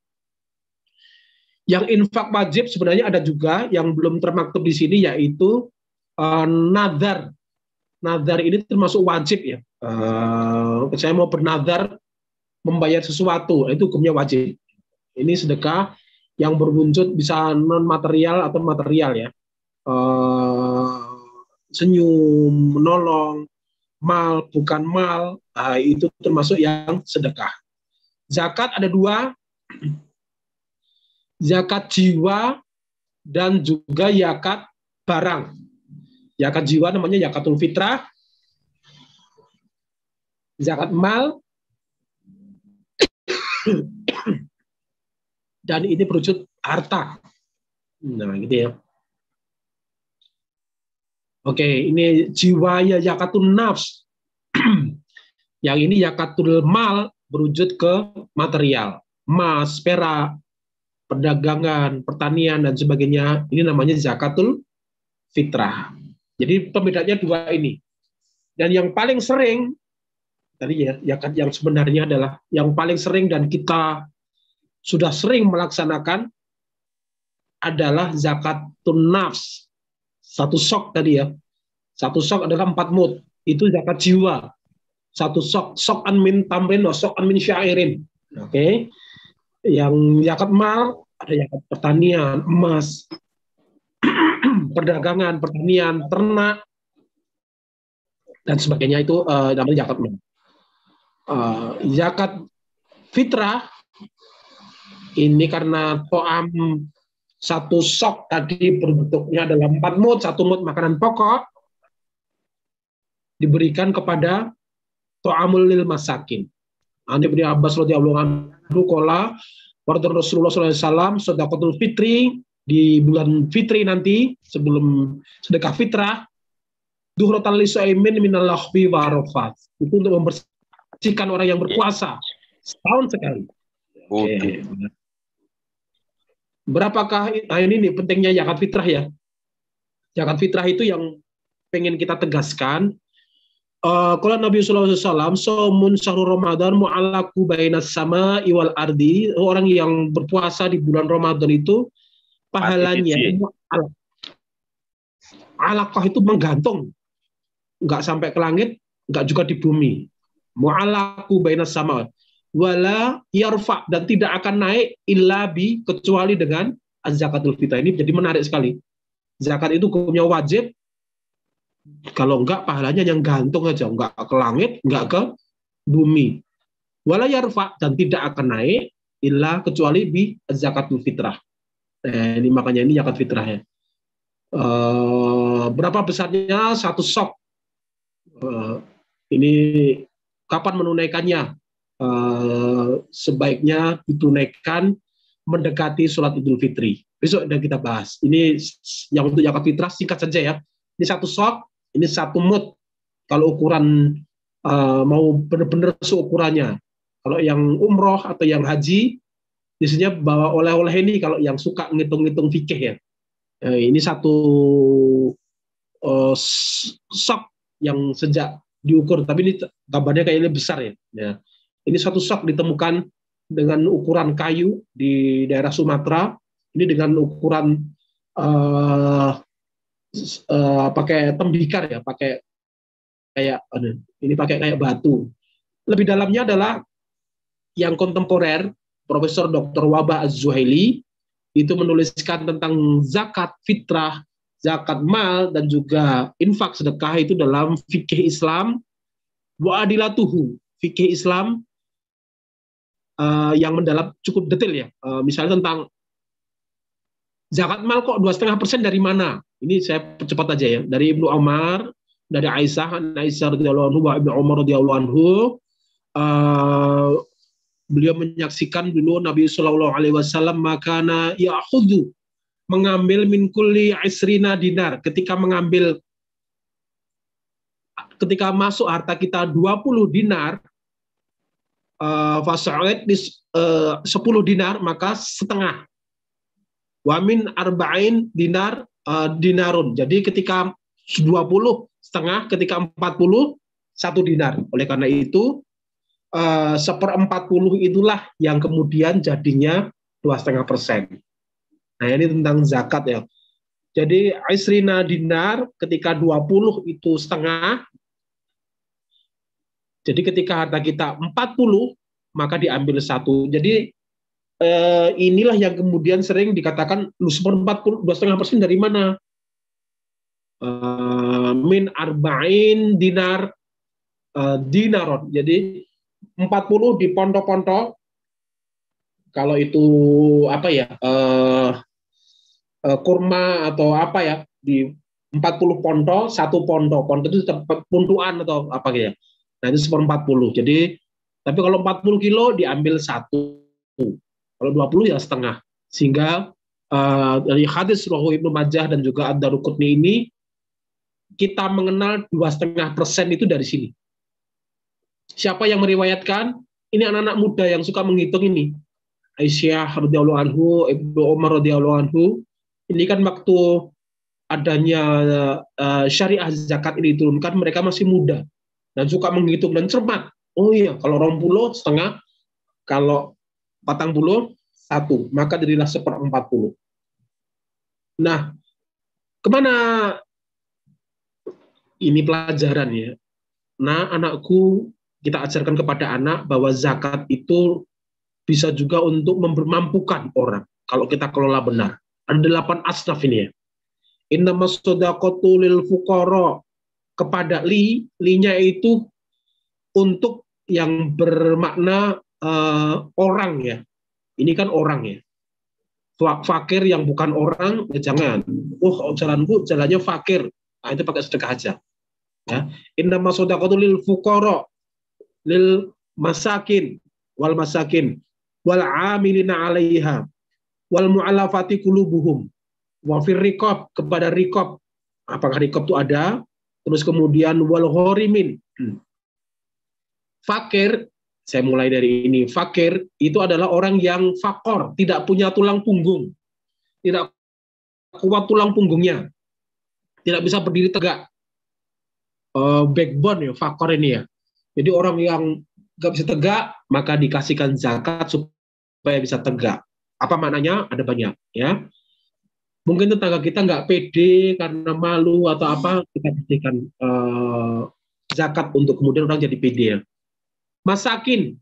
Yang infak wajib sebenarnya ada juga yang belum termaktub di sini, yaitu nadar. Nadar ini termasuk wajib ya. Saya mau bernadar membayar sesuatu, itu hukumnya wajib. Ini sedekah yang berwujud bisa non material atau material ya. Senyum, menolong, mal, bukan mal, itu termasuk yang sedekah. Zakat ada dua, zakat jiwa dan juga zakat barang. Zakat jiwa namanya zakatul fitrah, zakat mal, dan ini berwujud harta. Nah, gitu ya. Oke, ini jiwa ya zakatul nafs. Yang ini zakatul mal berwujud ke material, emas, perak, perdagangan, pertanian dan sebagainya. Ini namanya zakatul fitrah. Jadi pembedanya dua ini. Dan yang paling sering tadi ya, zakat yang sebenarnya adalah yang paling sering dan kita sudah sering melaksanakan adalah zakatun nafs. Satu sok tadi ya. Satu sok adalah 4 mud. Itu zakat jiwa. Satu sok an min tamrin wa sok an min syairin. Oke. Yang zakat mal ada zakat pertanian, emas, perdagangan, pertanian, ternak dan sebagainya, itu namanya zakat mal. Zakat fitrah ini karena to'am satu sok tadi bentuknya adalah 4 mud, 1 mud makanan pokok, diberikan kepada to'amul lil masakin. Ani bin Abbas radhiyallahu anhu qala warda Rasulullah sallallahu alaihi wasallam sedekatul fitri, di bulan fitri nanti sebelum sedekah fitrah, duhratal lisaimin minal lahwi wa arafat. Itu untuk membersihkan orang yang berpuasa setahun sekali. Oke. Berapakah ini nih pentingnya zakat fitrah ya? Zakat fitrah itu yang pengen kita tegaskan. Kalau Nabi sallallahu alaihi wasallam, "Saumun syahrul Ramadan mu'allaqu bainas sama'i wal ardi." Orang yang berpuasa di bulan Ramadan itu pahalanya alaqah itu menggantung, enggak sampai ke langit, enggak juga di bumi. Mu'allaqu bainas sama' wala yarfa, dan tidak akan naik illa bi, kecuali dengan az-zakatul fitrah. Ini jadi menarik sekali. Zakat itu hukumnya wajib. Kalau enggak, pahalanya yang gantung aja, enggak ke langit, enggak ke bumi. Wala yarfa, dan tidak akan naik illa kecuali bi zakatul fitrah. Ini makanya ini zakat fitrah ya. Berapa besarnya? 1 sok. Ini kapan menunaikannya? Sebaiknya ditunaikan mendekati sholat Idul Fitri. Besok udah kita bahas. Ini yang untuk zakat fitrah singkat saja ya. Ini 1 sok. Ini 1 mud. Kalau ukuran mau benar-benar seukurannya. Kalau yang umroh atau yang haji, biasanya bawa oleh-oleh ini kalau yang suka ngitung-ngitung fikih ya. Ini 1 sok yang sejak diukur, tapi ini gambarnya kayaknya besar ya. Ini 1 sok ditemukan dengan ukuran kayu di daerah Sumatera. Ini dengan ukuran pakai tembikar ya, pakai kayak ini pakai kayak batu. Lebih dalamnya adalah yang kontemporer, Profesor Dr. Wabah Az-Zuhaili itu menuliskan tentang zakat fitrah, zakat mal dan juga infak sedekah itu dalam fikih Islam wa adilatuhu, fikih Islam yang mendalam cukup detail ya. Misalnya tentang zakat mal kok 2,5% dari mana? Ini saya percepat aja ya. Dari Ibnu Umar, dari Aisyah radhiyallahu anhu, Ibnu Umar radhiyallahu anhu, beliau menyaksikan dulu Nabi sallallahu alaihi wasallam makana ya'khudhu, mengambil min kulli isrina dinar, ketika masuk harta kita 20 dinar, fasa'id 10 dinar, maka setengah. Wa min arba'in dinar dinarun. Jadi ketika 20 setengah, ketika 40 1 dinar. Oleh karena itu 1/40 itulah yang kemudian jadinya 2,5%. Nah ini tentang zakat ya. Jadi isrina dinar ketika 20 itu setengah. Jadi ketika harta kita 40 maka diambil 1. Jadi inilah yang kemudian sering dikatakan lu 1/40 2,5% dari mana? Min arba'in dinar, dinaron. Jadi 40 di ponto-ponto. Kalau itu apa ya? Kurma atau apa ya, di 40 ponto, satu ponto. Ponto itu puntuan atau apa gitu ya. Nah, itu 1/40. Jadi, tapi kalau 40 kilo diambil satu. Kalau 20 ya setengah. Sehingga dari hadis Rawahu Ibnu Majah dan juga Ad-Daruqutni ini, kita mengenal 2,5% itu dari sini. Siapa yang meriwayatkan? Ini anak-anak muda yang suka menghitung ini. Aisyah radhiyallahu anhu, Ibnu Umar radhiyallahu anhu. Ini kan waktu adanya syariah zakat ini diturunkan, mereka masih muda dan suka menghitung dan cermat. Oh iya, kalau 20 setengah, kalau 40 satu, maka jadilah 1/40. Nah, kemana ini pelajaran ya? Nah, anakku, kita ajarkan kepada anak bahwa zakat itu bisa juga untuk memampukan orang kalau kita kelola benar. Ada 8 asnaf ini ya. Innamas shadaqatu lil fuqara, kepada linya itu untuk yang bermakna orang ya. Ini kan orang ya. Fakir yang bukan orang ya jangan. Jalanku jalannya fakir. Nah, itu pakai sedekah aja. Ya. Innamas shadaqatu lil fuqara lil masakin wal masakin wal amilina 'alaiha wal mu'allafati qulubuhum wa fir riqab, kepada riqab. Apakah riqab itu ada? Terus kemudian wal ghorimin. Fakir, saya mulai dari ini. Fakir itu adalah orang yang fakor, tidak punya tulang punggung. Tidak kuat tulang punggungnya. Tidak bisa berdiri tegak. Backbone ya, fakor ini ya. Jadi orang yang nggak bisa tegak, maka dikasihkan zakat supaya bisa tegak. Apa maknanya? Ada banyak ya. Mungkin tetangga kita nggak pede karena malu atau apa, kita kasihkan zakat untuk kemudian orang jadi pede ya. Masakin,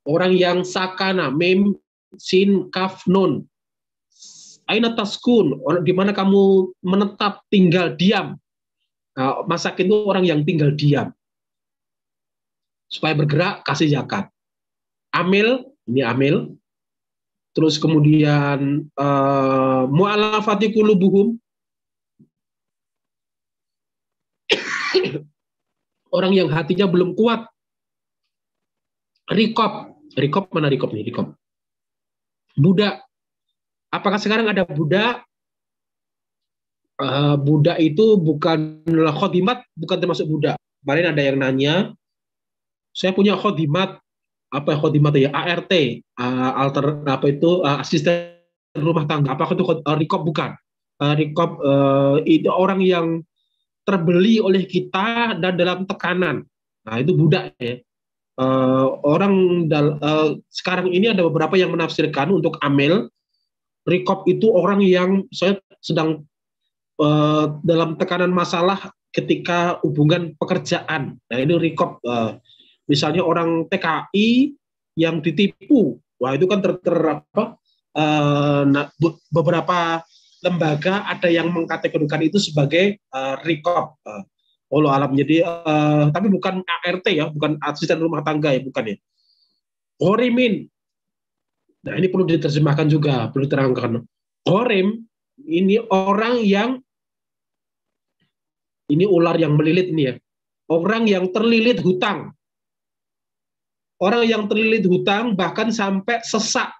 orang yang sakana, mem, sin, kaf, nun. Aina taskun, di mana kamu menetap, tinggal, diam. Nah, masakin itu orang yang tinggal diam. Supaya bergerak, kasih zakat. Amil, ini amil. Terus kemudian mu'allafati qulubuhum, orang yang hatinya belum kuat. Riqab mana riqab nih? Riqab. Budak. Apakah sekarang ada budak? Budak itu bukanlah khodimat, bukan termasuk budak. Kemarin ada yang nanya, saya punya khodimat, apa khodimat ya? ART, asisten rumah tangga. Apakah itu riqab? Bukan. Riqab itu orang yang terbeli oleh kita dan dalam tekanan. Nah, itu budak ya. Sekarang ini ada beberapa yang menafsirkan untuk amil, riqab itu orang yang saya sedang dalam tekanan masalah ketika hubungan pekerjaan. Nah, ini riqab. Misalnya orang TKI yang ditipu, wah itu kan beberapa lembaga ada yang mengkategorikan itu sebagai riqab. Allah alam. Jadi tapi bukan ART ya, bukan asisten rumah tangga ya, bukan ya. Ghorimin. Nah, ini perlu diterjemahkan juga, perlu diterangkan. Ghorim ini orang yang, ini ular yang melilit ini ya. Orang yang terlilit hutang. Orang yang terlilit hutang bahkan sampai sesak.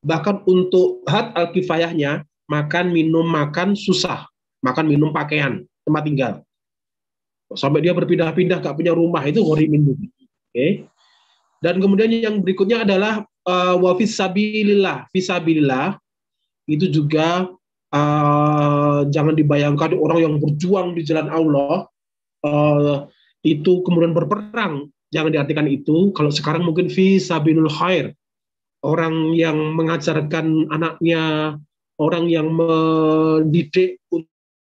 Bahkan untuk had al-kifayahnya, makan, minum, makan susah. Makan, minum, pakaian, tempat tinggal. Sampai dia berpindah-pindah, gak punya rumah, itu ghorimin. Okay. Dan kemudian yang berikutnya adalah wa fisabilillah. Fisabilillah itu juga jangan dibayangkan orang yang berjuang di jalan Allah itu kemudian berperang. Jangan diartikan itu. Kalau sekarang mungkin fisabilil khair. Orang yang mengajarkan anaknya, orang yang mendidik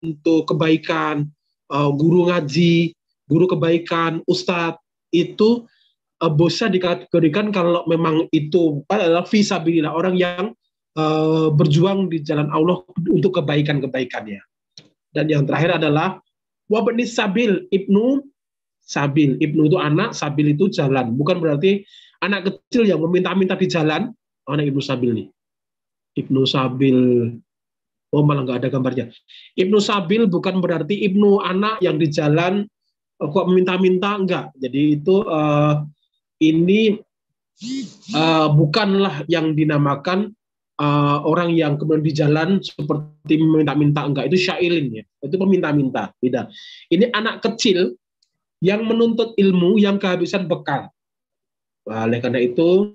untuk kebaikan, guru ngaji, guru kebaikan, ustadz, itu bisa dikategorikan kalau memang itu adalah fisabilillah, orang yang berjuang di jalan Allah untuk kebaikan-kebaikannya. Dan yang terakhir adalah wabnis sabil ibnu Sabil. Ibnu itu anak, sabil itu jalan. Bukan berarti anak kecil yang meminta-minta di jalan, anak ibnu sabil nih. Ibnu sabil, oh malah nggak ada gambarnya. Ibnu sabil bukan berarti ibnu anak yang di jalan kok meminta-minta, enggak. Jadi itu ini bukanlah yang dinamakan orang yang kemudian di jalan seperti meminta-minta, enggak. Itu syailin ya. Itu peminta-minta, beda. Ini anak kecil yang menuntut ilmu yang kehabisan bekal. Nah, oleh karena itu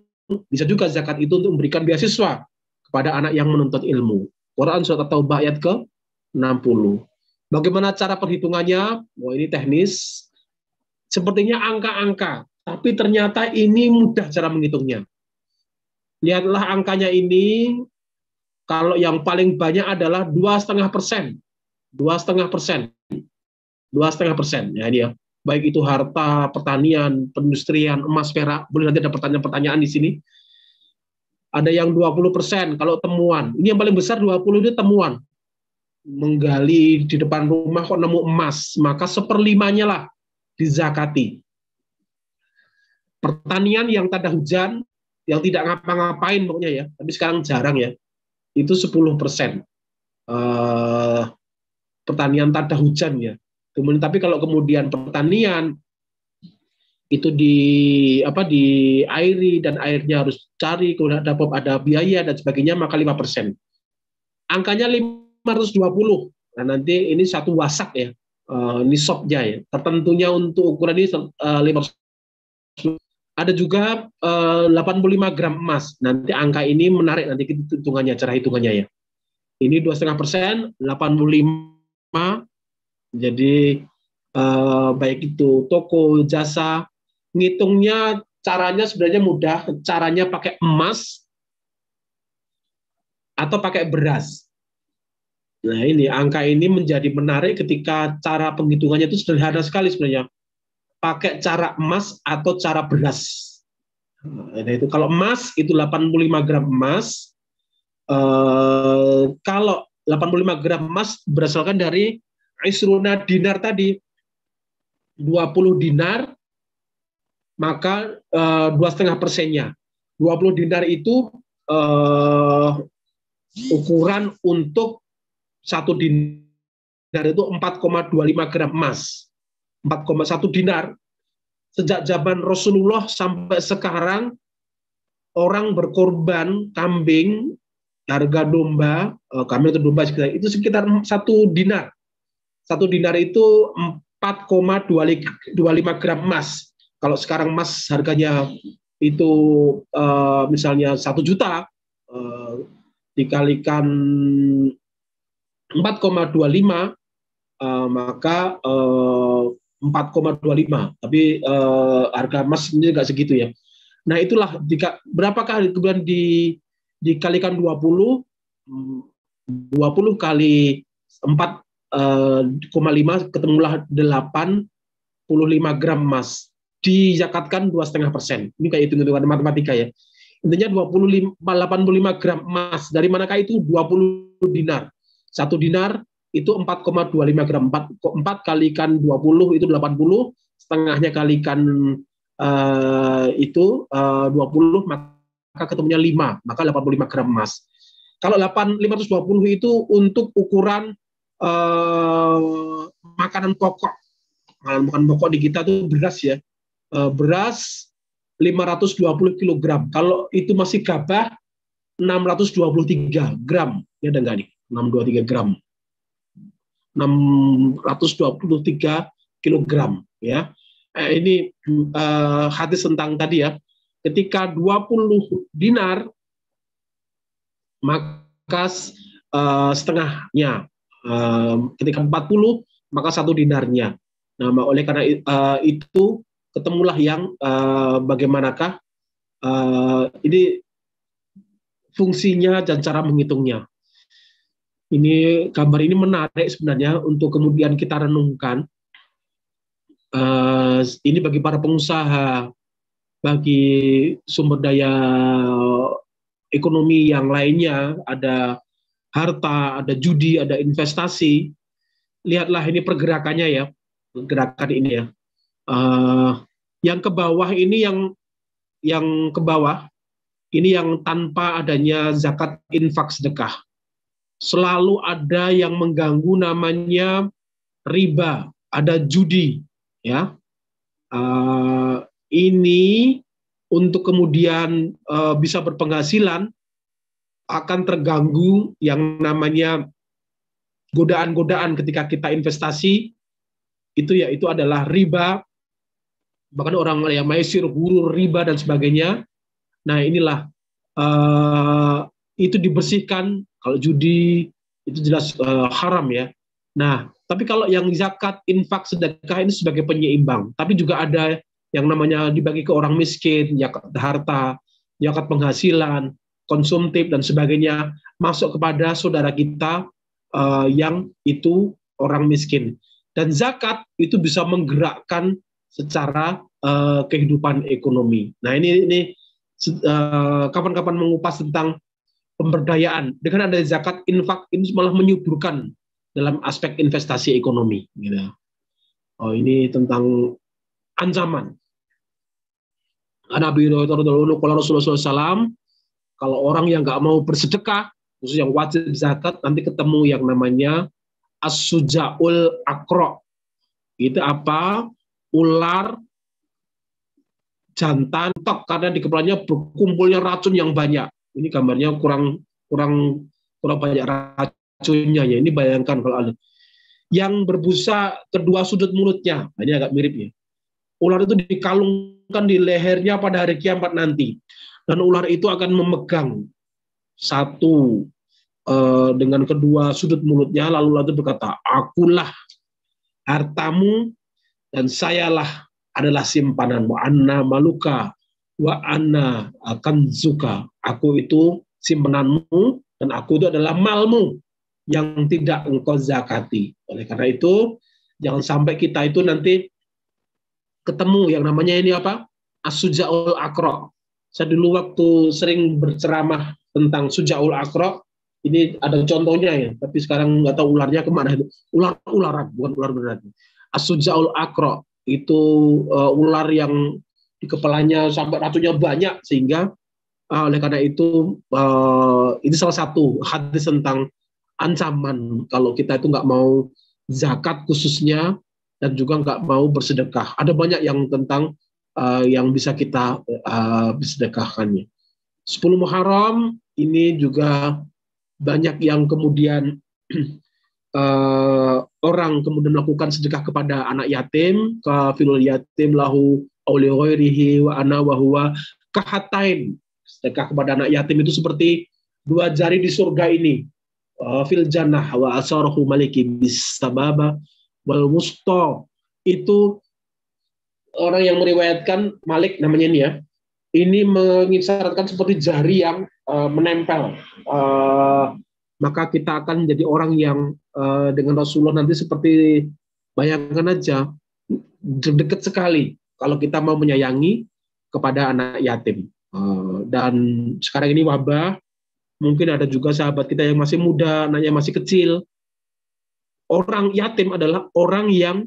bisa juga zakat itu untuk memberikan beasiswa kepada anak yang menuntut ilmu. Quran surat At-Taubah ayat ke-60. Bagaimana cara perhitungannya? Wah, ini teknis. Sepertinya angka-angka, tapi ternyata ini mudah cara menghitungnya. Lihatlah angkanya ini, kalau yang paling banyak adalah 2,5%. 2,5%. 2,5%. Ya, ini ya. Baik itu harta, pertanian, perindustrian, emas, perak. Boleh nanti ada pertanyaan-pertanyaan di sini. Ada yang 20%, kalau temuan. Ini yang paling besar 20 itu temuan. Menggali di depan rumah kok nemu emas, maka 1/5-nya lah dizakati. Pertanian yang tak ada hujan, yang tidak ngapa-ngapain pokoknya ya, tapi sekarang jarang ya, itu 10%. Pertanian tak ada hujan ya. Kemudian tapi kalau kemudian pertanian itu diairi dan airnya harus cari, kemudian ada biaya dan sebagainya, maka 5%. Angkanya 520. Nah, nanti ini satu wasak ya, nisabnya ya. Tertentunya untuk ukuran ini 500. Ada juga 85 gram emas. Nanti angka ini menarik, nanti kita hitungannya, cara hitungannya ya. Ini 2,5%, 85. Jadi baik itu toko, jasa, ngitungnya caranya sebenarnya mudah. Caranya pakai emas atau pakai beras. Nah, ini angka ini menjadi menarik ketika cara penghitungannya itu sederhana sekali sebenarnya. Pakai cara emas atau cara beras. Nah, itu kalau emas itu 85 gram emas. Kalau 85 gram emas berasalkan dari isruna dinar tadi, 20 dinar, maka 2,5%-nya. 20 dinar itu ukuran untuk 1 dinar itu 4,25 gram emas. 4,1 dinar. Sejak zaman Rasulullah sampai sekarang, orang berkorban kambing, harga domba, kambing atau domba itu sekitar 1 dinar. 1 dinar itu 4,25 gram emas. Kalau sekarang emas harganya itu misalnya 1 juta, dikalikan 4,25, maka 4,25. Tapi harga emas ini nggak segitu ya. Nah itulah, berapakah kemudian dikalikan 20 kali 4,5 ketemulah 85 gram emas. Dizakatkan 2,5%. Ini kayak hitung-hitungan matematika ya. Intinya 85 gram emas. Dari manakah itu? 20 dinar. 1 dinar itu 4,25 gram. 4 kalikan 20 itu 80. Setengahnya kalikan itu 20, maka ketemunya 5. Maka 85 gram emas. Kalau 520 itu untuk ukuran makanan pokok. Makanan pokok di kita tuh beras ya. Beras 520 kg. Kalau itu masih gabah 623 gram. Ini ada enggak nih? 623 gram. 623 kg ya. Ini hadis tentang tadi ya. Ketika 20 dinar maka setengahnya. Ketika 40 maka 1 dinarnya. Nah, oleh karena itu ketemulah yang bagaimanakah ini fungsinya dan cara menghitungnya. Ini gambar ini menarik sebenarnya untuk kemudian kita renungkan. Ini bagi para pengusaha, bagi sumber daya ekonomi yang lainnya, ada harta, ada judi, ada investasi. Lihatlah ini pergerakannya ya, pergerakan ini ya. Yang ke bawah ini yang ke bawah ini yang tanpa adanya zakat, infak, sedekah. Selalu ada yang mengganggu namanya riba, ada judi, ya. Ini untuk kemudian bisa berpenghasilan akan terganggu yang namanya godaan-godaan ketika kita investasi, itu adalah riba, bahkan orang yang maisir, gurur, riba dan sebagainya. Nah inilah itu dibersihkan. Kalau judi itu jelas haram ya. Nah tapi kalau yang zakat, infak, sedekah ini sebagai penyeimbang. Tapi juga ada yang namanya dibagi ke orang miskin, zakat harta, zakat penghasilan, konsumtif dan sebagainya, masuk kepada saudara kita yang itu orang miskin. Dan zakat itu bisa menggerakkan secara kehidupan ekonomi. Nah ini kapan-kapan mengupas tentang pemberdayaan. Dengan ada zakat, infak, ini malah menyuburkan dalam aspek investasi ekonomi. Gitu. Ini tentang ancaman. Nabi Rasulullah SAW, kalau orang yang nggak mau bersedekah, khusus yang wajib zakat, nanti ketemu yang namanya as-sujaul akro. Itu apa? Ular jantan tok, karena di kepalanya berkumpulnya racun yang banyak. Ini gambarnya kurang banyak racunnya ya. Ini bayangkan kalau ada yang berbusa kedua sudut mulutnya. Ini agak mirip ya. Ular itu dikalungkan di lehernya pada hari kiamat nanti. Dan ular itu akan memegang satu dengan kedua sudut mulutnya, lalu ular itu berkata, akulah hartamu dan sayalah adalah simpananmu, anna maluka wa anna kanzuka. Aku itu simpananmu dan aku itu adalah malmu yang tidak engkau zakati. Oleh karena itu jangan sampai kita itu nanti ketemu yang namanya ini apa? As-sujaul akro. Saya dulu waktu sering berceramah tentang sujaul akro, ini ada contohnya ya, tapi sekarang nggak tahu ularnya kemana itu. Ularan, bukan ular beneran. As-sujaul akro itu ular yang di kepalanya sampai racunnya banyak, sehingga oleh karena itu ini salah satu hadis tentang ancaman kalau kita itu nggak mau zakat khususnya dan juga nggak mau bersedekah. Ada banyak yang tentang yang bisa kita bersedekahkannya. 10 Muharram ini juga banyak yang kemudian orang kemudian melakukan sedekah kepada anak yatim, kafilul yatim lahu auli ghairihi wa ana wa huwa kahatain. Sedekah kepada anak yatim itu seperti dua jari di surga ini. Fil jannah wa asarahu maliki bis sababa wal musta. Itu orang yang meriwayatkan, Malik namanya ini ya. Ini mengisyaratkan seperti jari yang menempel. Maka kita akan menjadi orang yang dengan Rasulullah nanti seperti, bayangkan aja, dekat sekali kalau kita mau menyayangi kepada anak yatim. Dan sekarang ini wabah, mungkin ada juga sahabat kita yang masih muda, anaknya masih kecil. Orang yatim adalah orang yang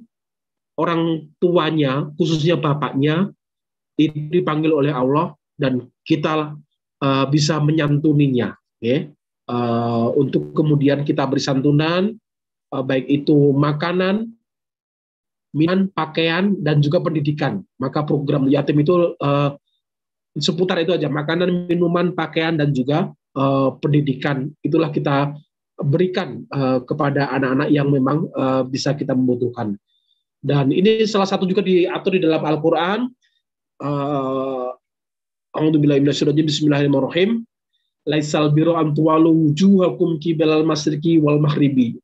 orang tuanya, khususnya bapaknya, itu dipanggil oleh Allah dan kita bisa menyantuninya, ya. Untuk kemudian kita beri santunan, baik itu makanan, minuman, pakaian, dan juga pendidikan. Maka program yatim itu seputar itu aja, makanan, minuman, pakaian, dan juga pendidikan. Itulah kita berikan kepada anak-anak yang memang bisa kita membutuhkan. Dan ini salah satu juga diatur di dalam Al-Quran. A'udzubillahi minasyaitonir rajim. Bismillahirrahmanirrahim. Laisal birru an tuwallu wujuhakum qibalal masyriqi wal maghribi.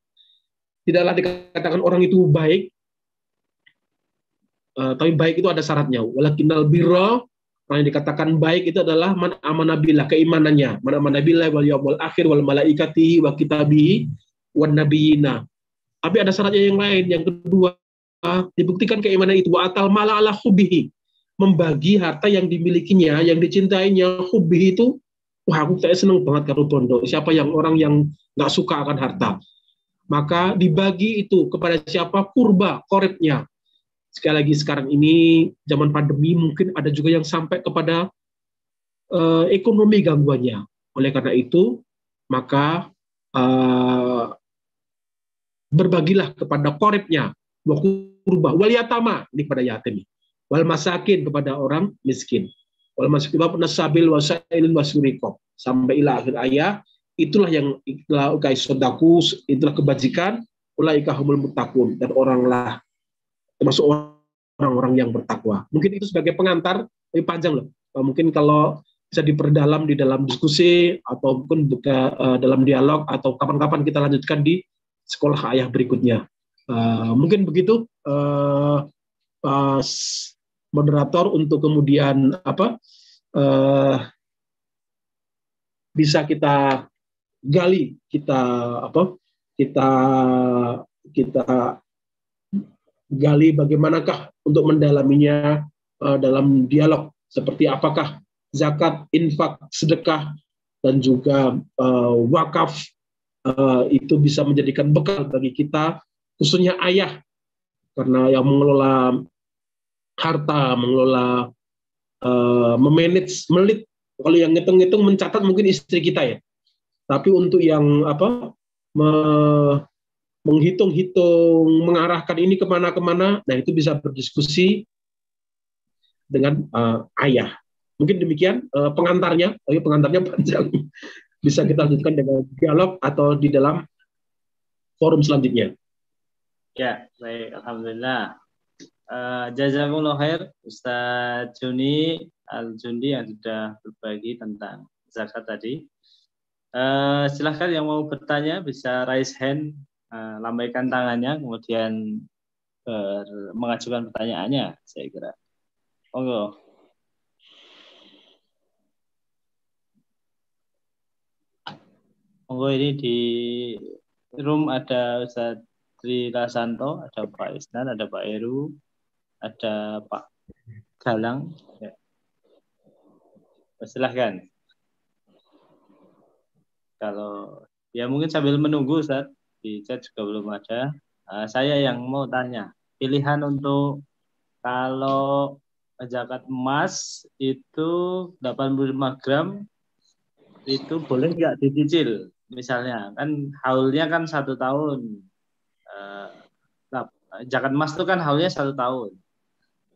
Tidaklah dikatakan orang itu baik, tapi baik itu ada syaratnya. Walakinnal birra, orang yang dikatakan baik itu adalah man amana billah, keimanannya. Man amana billah wal yaumil akhir wal malaikatihi wa kitabihi wan nabiyina. Tapi ada syaratnya yang lain. Yang kedua, dibuktikan keimanan itu atal mala ala hubbihi, membagi harta yang dimilikinya, yang dicintainya. Hubbihi itu, wah aku kayak seneng banget kalau bondo. Siapa yang orang yang nggak suka akan harta, maka dibagi itu kepada siapa? Kurba, koribnya, Sekali lagi sekarang ini zaman pandemi mungkin ada juga yang sampai kepada ekonomi gangguannya. Oleh karena itu, maka berbagilah kepada koribnya, wa kurba, wal yatama, ini kepada yatim, wal masakin, kepada orang miskin, wal masakin nasabil wasailin wasuriko, sampai ila akhir ayat. Itulah yang itulah sodakus, itulah kebajikan, ulaika humul muttaqun, dan oranglah termasuk orang-orang yang bertakwa. Mungkin itu sebagai pengantar, lebih panjang loh. Mungkin kalau bisa diperdalam di dalam diskusi ataupun dalam dialog, atau kapan-kapan kita lanjutkan di sekolah ayah berikutnya. Mungkin begitu, moderator, untuk kemudian bisa kita gali, kita gali bagaimanakah untuk mendalaminya dalam dialog, seperti apakah zakat, infak, sedekah, dan juga wakaf itu bisa menjadikan bekal bagi kita, khususnya ayah, karena yang mengelola harta, mengelola memanage, melit, kalau yang ngitung-ngitung, mencatat mungkin istri kita ya, tapi untuk yang menghitung-hitung, mengarahkan ini kemana-kemana, nah itu bisa berdiskusi dengan ayah. Mungkin demikian pengantarnya, tapi pengantarnya panjang. Bisa kita lanjutkan dengan dialog atau di dalam forum selanjutnya. Ya, baik. Alhamdulillah. Jazakumullah khair Ustaz Juni Al-Jundi yang sudah berbagi tentang zakat tadi. Silahkan yang mau bertanya bisa raise hand, lambaikan tangannya, kemudian mengajukan pertanyaannya, saya kira. Monggo. Monggo, ini di room ada Ustaz Tri Rasanto, ada Pak Isnan, ada Pak Heru, ada Pak Galang. Ya. Silahkan. Kalau ya mungkin sambil menunggu, Ustaz, di chat juga belum ada. Saya yang mau tanya, pilihan untuk kalau zakat emas itu 85 gram itu boleh nggak dicicil? Misalnya kan haulnya kan 1 tahun. Zakat emas itu kan haulnya 1 tahun.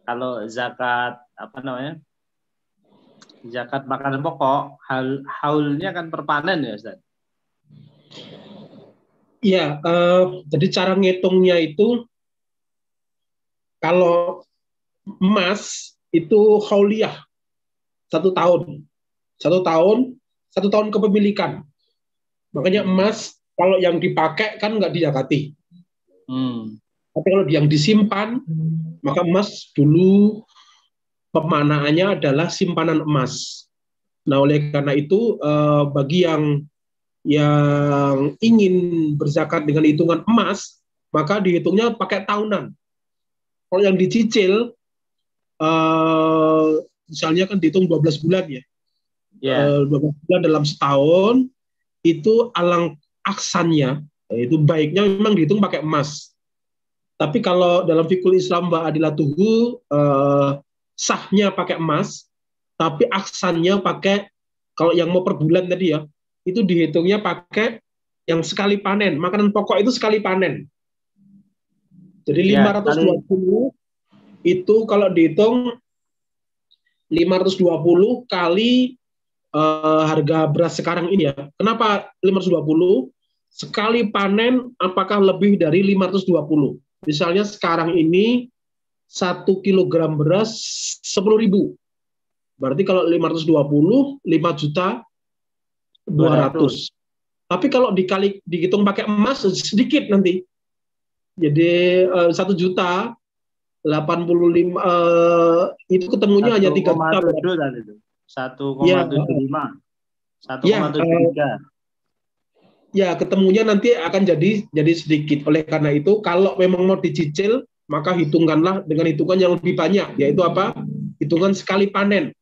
Kalau zakat zakat makanan pokok, haulnya kan per panen ya, Ustaz? Iya, jadi cara ngitungnya itu, kalau emas itu hauliyah 1 tahun, 1 tahun kepemilikan. Makanya emas kalau yang dipakai kan nggak dizakati. Tapi kalau yang disimpan, maka emas dulu pemanaannya adalah simpanan emas. Nah, oleh karena itu bagi yang ingin berzakat dengan hitungan emas, maka dihitungnya pakai tahunan. Kalau yang dicicil, misalnya kan dihitung 12 bulan ya. 12 bulan dalam setahun, itu alang aksannya, itu baiknya memang dihitung pakai emas. Tapi kalau dalam fikul Islam ba'adilatuhu, sahnya pakai emas, tapi aksannya pakai, kalau yang mau per bulan tadi ya, itu dihitungnya pakai yang sekali panen. Makanan pokok itu sekali panen. Jadi 520 itu kalau dihitung 520 kali harga beras sekarang ini ya. Kenapa 520? Sekali panen apakah lebih dari 520? Misalnya sekarang ini 1 kilogram beras 10.000. Berarti kalau 520, 5.200.000. Tapi kalau dihitung pakai emas sedikit nanti. Jadi 1.085.000 itu ketemunya hanya 3 juta. 1,75. 1,73. Ya, ketemunya nanti akan jadi sedikit. Oleh karena itu, kalau memang mau dicicil, maka hitungkanlah dengan hitungan yang lebih banyak, yaitu apa? Hitungan sekali panen.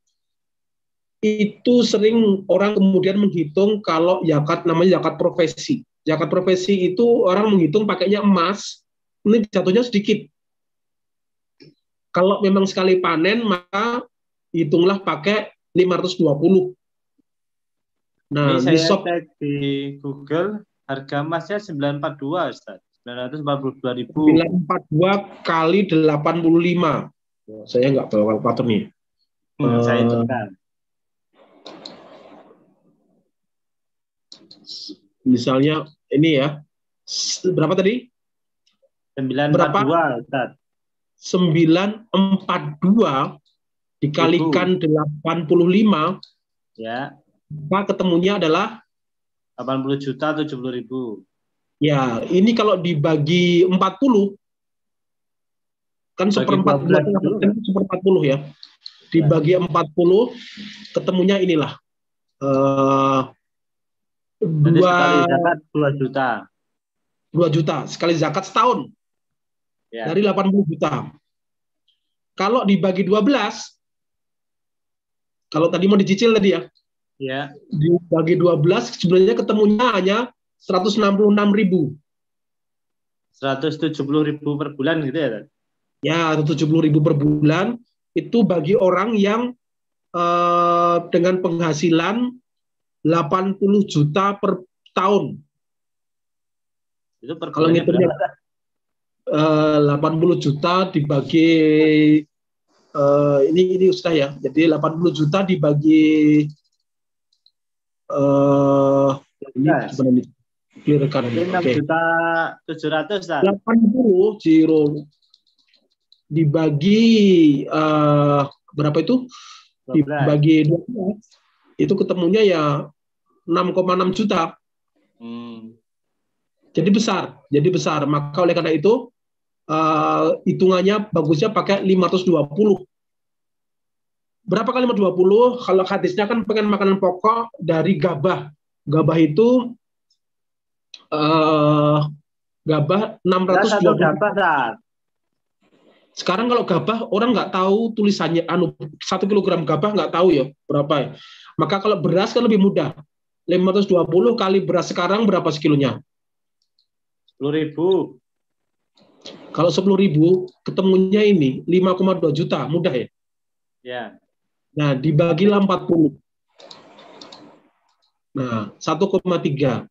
Itu sering orang kemudian menghitung kalau zakat, namanya zakat profesi. Zakat profesi itu orang menghitung pakainya emas, ini jatuhnya sedikit. Kalau memang sekali panen, maka hitunglah pakai 520. Nah, Ini saya nisab cek di Google, harga emasnya 942, Ustaz. 942.000. 942 kali 85. Saya nggak bawa kalkulator nih. Saya hitungkan. Misalnya ini ya, berapa tadi? 942, Ustaz. 942 dikalikan 85, Ya, maka ketemunya adalah 80 juta 70.000. ya, ini kalau dibagi 40 kan seperempat 12 seperempat ya. Dibagi 40 ketemunya inilah Jadi sekali zakat 2 juta. 2 juta sekali zakat setahun. Ya. Dari 80 juta. Kalau dibagi 12, kalau tadi mau dicicil tadi ya. Ya. Dibagi 12 sebenarnya ketemunya hanya 166.000. 170.000 per bulan gitu ya, Tad? Ya, 70.000 per bulan itu bagi orang yang dengan penghasilan 80 juta per tahun. Itu per Kalau ngitungnya 80 juta dibagi ini Ustaz ya. Jadi 80 juta dibagi ini sebenarnya clearkan ini. 6 juta 700, Tad. 80 Ciro dibagi berapa itu? 12. Dibagi 12 itu ketemunya ya 6,6 juta. Jadi besar. Maka oleh karena itu hitungannya bagusnya pakai 520. Berapa kali 520? Kalau hadisnya kan pengen makanan pokok dari gabah. Gabah itu gabah 620. Gabah, sekarang kalau gabah orang nggak tahu tulisannya, 1 kilogram gabah nggak tahu ya berapa ya. Maka kalau beras kan lebih mudah. 520 kali beras sekarang berapa sekilonya? 10.000. Kalau 10.000 ketemunya ini 5,2 juta, mudah ya? Ya. Nah, dibagilah 40. Nah, 1,3.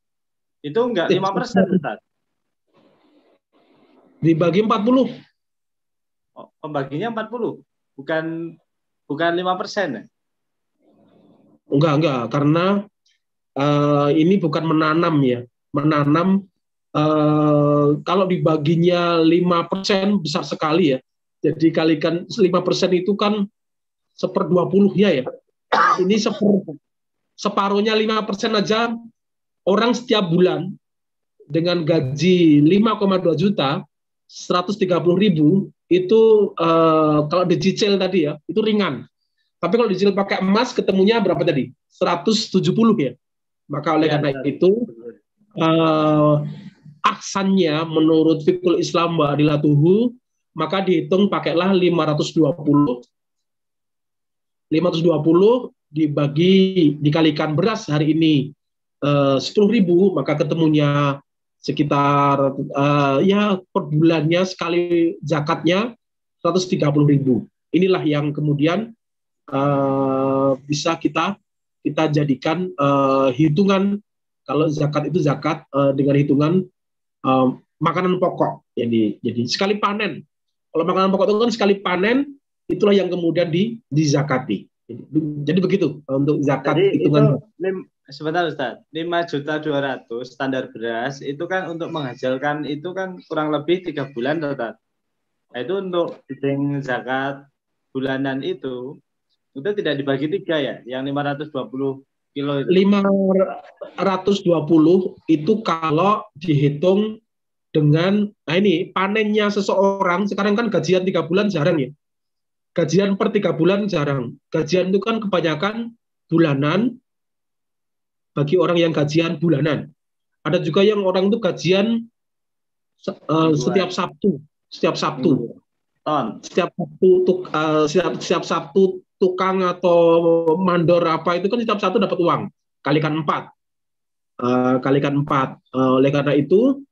Itu enggak 5%, Ustaz. Dibagi 40. Oh, pembaginya 40. Bukan 5% ya? Enggak, karena ini bukan menanam ya. Menanam kalau dibaginya 5% besar sekali ya. Jadi kalikan 5% itu kan 1/20-nya ya. Ini separuhnya 5% aja, orang setiap bulan dengan gaji 5,2 juta, 130.000 itu kalau dicicil tadi ya, itu ringan. Tapi kalau dicicil pakai emas ketemunya berapa tadi? 170 ya. Maka oleh karena itu aksannya menurut fikul Islam wa adilatuhu, maka dihitung pakailah 520 dikalikan beras hari ini 10.000, maka ketemunya sekitar ya per bulannya sekali zakatnya 130.000. Inilah yang kemudian bisa kita jadikan hitungan kalau zakat itu zakat dengan hitungan makanan pokok. Jadi sekali panen. Kalau makanan pokok itu kan sekali panen, itulah yang kemudian dizakati. Jadi begitu untuk zakat. Jadi hitungan. Sebentar Ustaz, 5.200.000 standar beras itu kan untuk menghasilkan itu kan kurang lebih 3 bulan, Ustaz. Nah, itu untuk hitung zakat bulanan itu tidak dibagi 3 ya, yang 520 kilo itu. 520 itu kalau dihitung dengan, nah ini panennya seseorang, sekarang kan gajian 3 bulan jarang ya. Gajian per 3 bulan jarang. Gajian itu kan kebanyakan bulanan bagi orang yang gajian bulanan. Ada juga yang orang itu gajian setiap Sabtu. Setiap Sabtu. Setiap Sabtu tukang atau mandor apa itu kan setiap Sabtu dapat uang. Kalikan 4. Oleh karena itu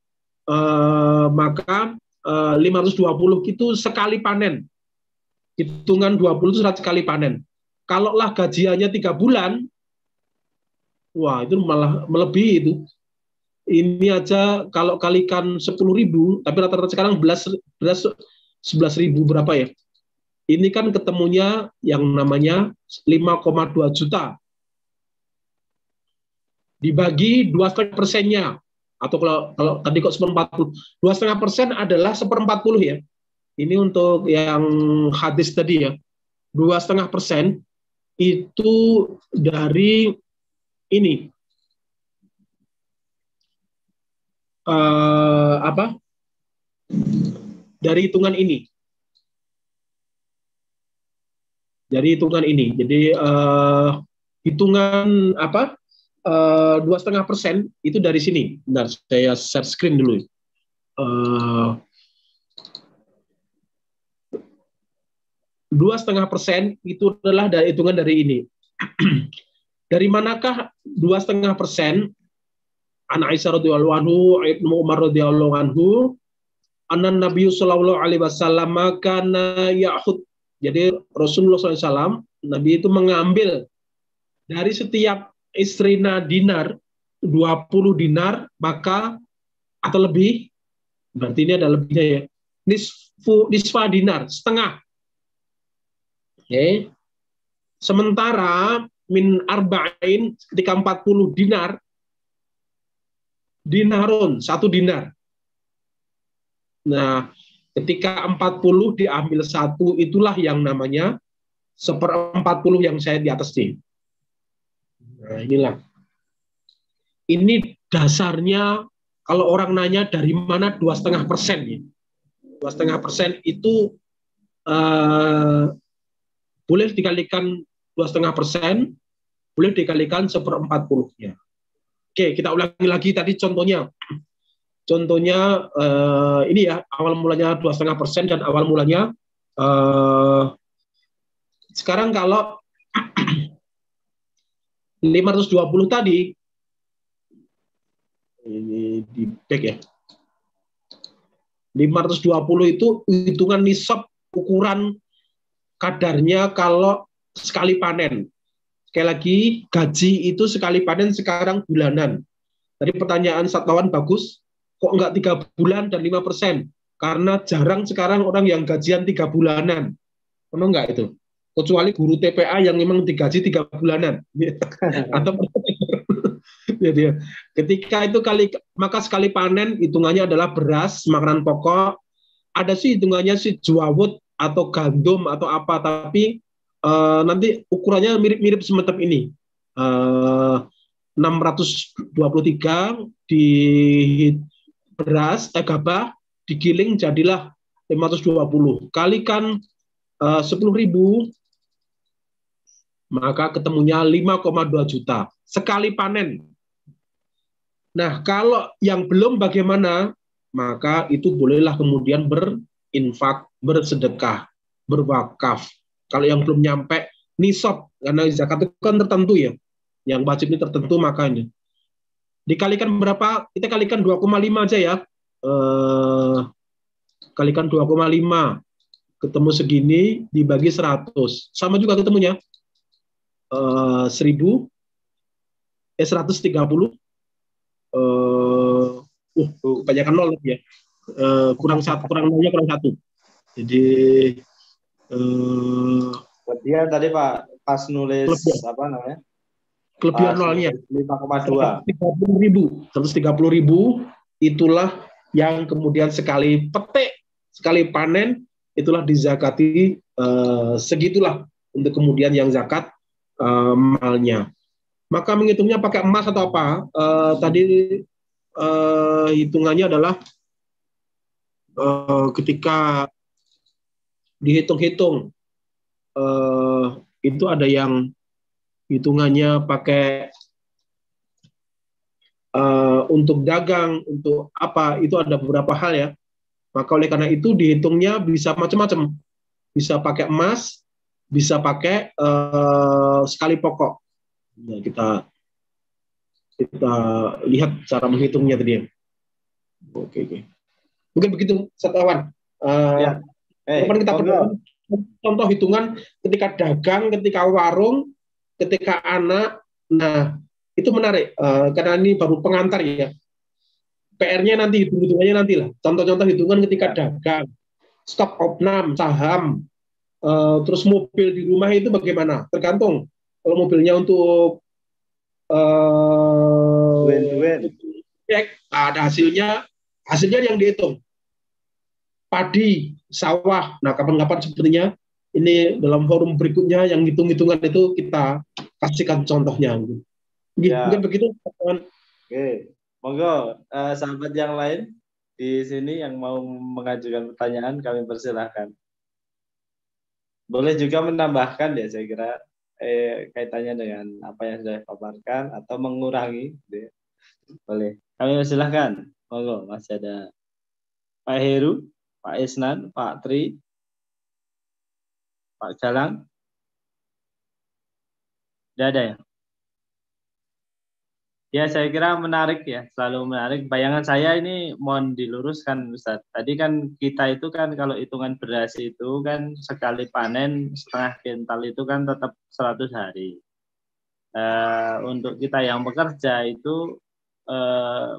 maka 520 itu sekali panen. hitungan 20 itu 100 kali panen. Kalaulah gajiannya 3 bulan, wah itu malah melebihi itu. Ini aja kalau kalikan 10.000, tapi rata-rata sekarang beras 11.000 berapa ya? Ini kan ketemunya yang namanya 5,2 juta. Dibagi 2,5%-nya. Atau kalau tadi kok 1/40, 2,5% adalah 1/40 ya. Ini untuk yang hadis tadi ya. 2,5% itu dari ini dari hitungan ini. Jadi hitungan 2,5% itu dari sini. Bentar, saya share screen dulu. 2,5% itu adalah dari hitungan dari ini. Dari manakah 2,5%? An Aisyah radhiyallahu anhu, Ibnu Umar radhiyallahu anhu, anna Nabi sallallahu alaihi wasallam kana ya'khud. Jadi Rasulullah SAW, Nabi itu mengambil dari setiap istrina dinar 20 dinar, maka atau lebih, berarti ini ada lebihnya ya. Nisfa dinar, setengah. Okay. Sementara min arba'in ketika 40 dinar, dinarun, 1 dinar. Nah, ketika 40 diambil 1, itulah yang namanya 1/40 yang saya di atas ini. Nah, inilah. Ini dasarnya kalau orang nanya dari mana 2,5% ya. 2,5% itu boleh dikalikan 2,5%, boleh dikalikan 1/40-nya. Oke, kita ulangi lagi tadi contohnya. Contohnya ini ya, awal mulanya 2,5% dan awal mulanya sekarang kalau 520 tadi, ini di back ya, 520 itu hitungan nisab ukuran kadarnya kalau sekali panen. Sekali lagi, gaji itu sekali panen sekarang bulanan. Tadi pertanyaan Satlawan bagus, kok enggak 3 bulan dan 5%? Karena jarang sekarang orang yang gajian 3 bulanan. Memang enggak itu? Kecuali guru TPA yang memang digaji 3 bulanan. Atau jadi, ketika itu maka sekali panen hitungannya adalah beras, makanan pokok. Ada sih hitungannya sih juawut atau gandum atau apa, tapi nanti ukurannya mirip-mirip semacam ini. 623 di beras, gabah, digiling jadilah 520. Kalikan 10.000, maka ketemunya 5,2 juta. Sekali panen. Nah, kalau yang belum bagaimana, maka itu bolehlah kemudian berinfak, bersedekah, berwakaf. Kalau yang belum nyampe nisab, karena zakat itu kan tertentu ya, yang wajib ini tertentu, maka ini dikalikan berapa? Kita kalikan 2,5 aja ya. Kalikan 2,5, ketemu segini, dibagi 100, sama juga ketemunya 130. Kebanyakan nol ya. Kurang nolnya kurang 1. Jadi kelebihan tadi Pak, pas nulis kelebihan. Apa namanya? Kelebihan nolnya 5,2. 130.000 itulah yang kemudian sekali petik, sekali panen itulah dizakati, segitulah untuk kemudian yang zakat malnya. Maka menghitungnya pakai emas atau apa? Tadi hitungannya adalah ketika dihitung-hitung itu ada yang hitungannya pakai untuk dagang, untuk apa, itu ada beberapa hal ya. Maka oleh karena itu dihitungnya bisa macam-macam. Bisa pakai emas, bisa pakai sekali pokok. Nah, kita lihat cara menghitungnya tadi. Oke. Mungkin begitu, Satlawan. Ya. Kapan kita contoh hitungan ketika dagang, ketika warung, ketika anak. Nah, itu menarik karena ini baru pengantar ya. PR-nya nanti, hitung-hitungannya nanti lah. Contoh-contoh hitungan ketika dagang, stok opnam, saham, terus mobil di rumah itu bagaimana? Tergantung. Kalau mobilnya untuk cek, ada hasilnya yang dihitung. Padi, sawah. Nah, kapan-kapan sepertinya ini dalam forum berikutnya yang hitung-hitungan itu kita kasihkan contohnya. Ya. Mungkin begitu, teman. Oke, monggo sahabat yang lain di sini yang mau mengajukan pertanyaan kami persilahkan. Boleh juga menambahkan ya, saya kira kaitannya dengan apa yang sudah dipaparkan atau mengurangi. Ya. Boleh. Kami persilahkan. Monggo, masih ada Pak Heru, Pak Isnan, Pak Tri, Pak Galang. Tidak ada ya? Ya, saya kira menarik ya, selalu menarik. Bayangan saya ini mohon diluruskan, Ustaz. Tadi kan kita itu kan kalau hitungan beras itu kan sekali panen setengah kintal itu kan tetap 100 hari. Untuk kita yang bekerja itu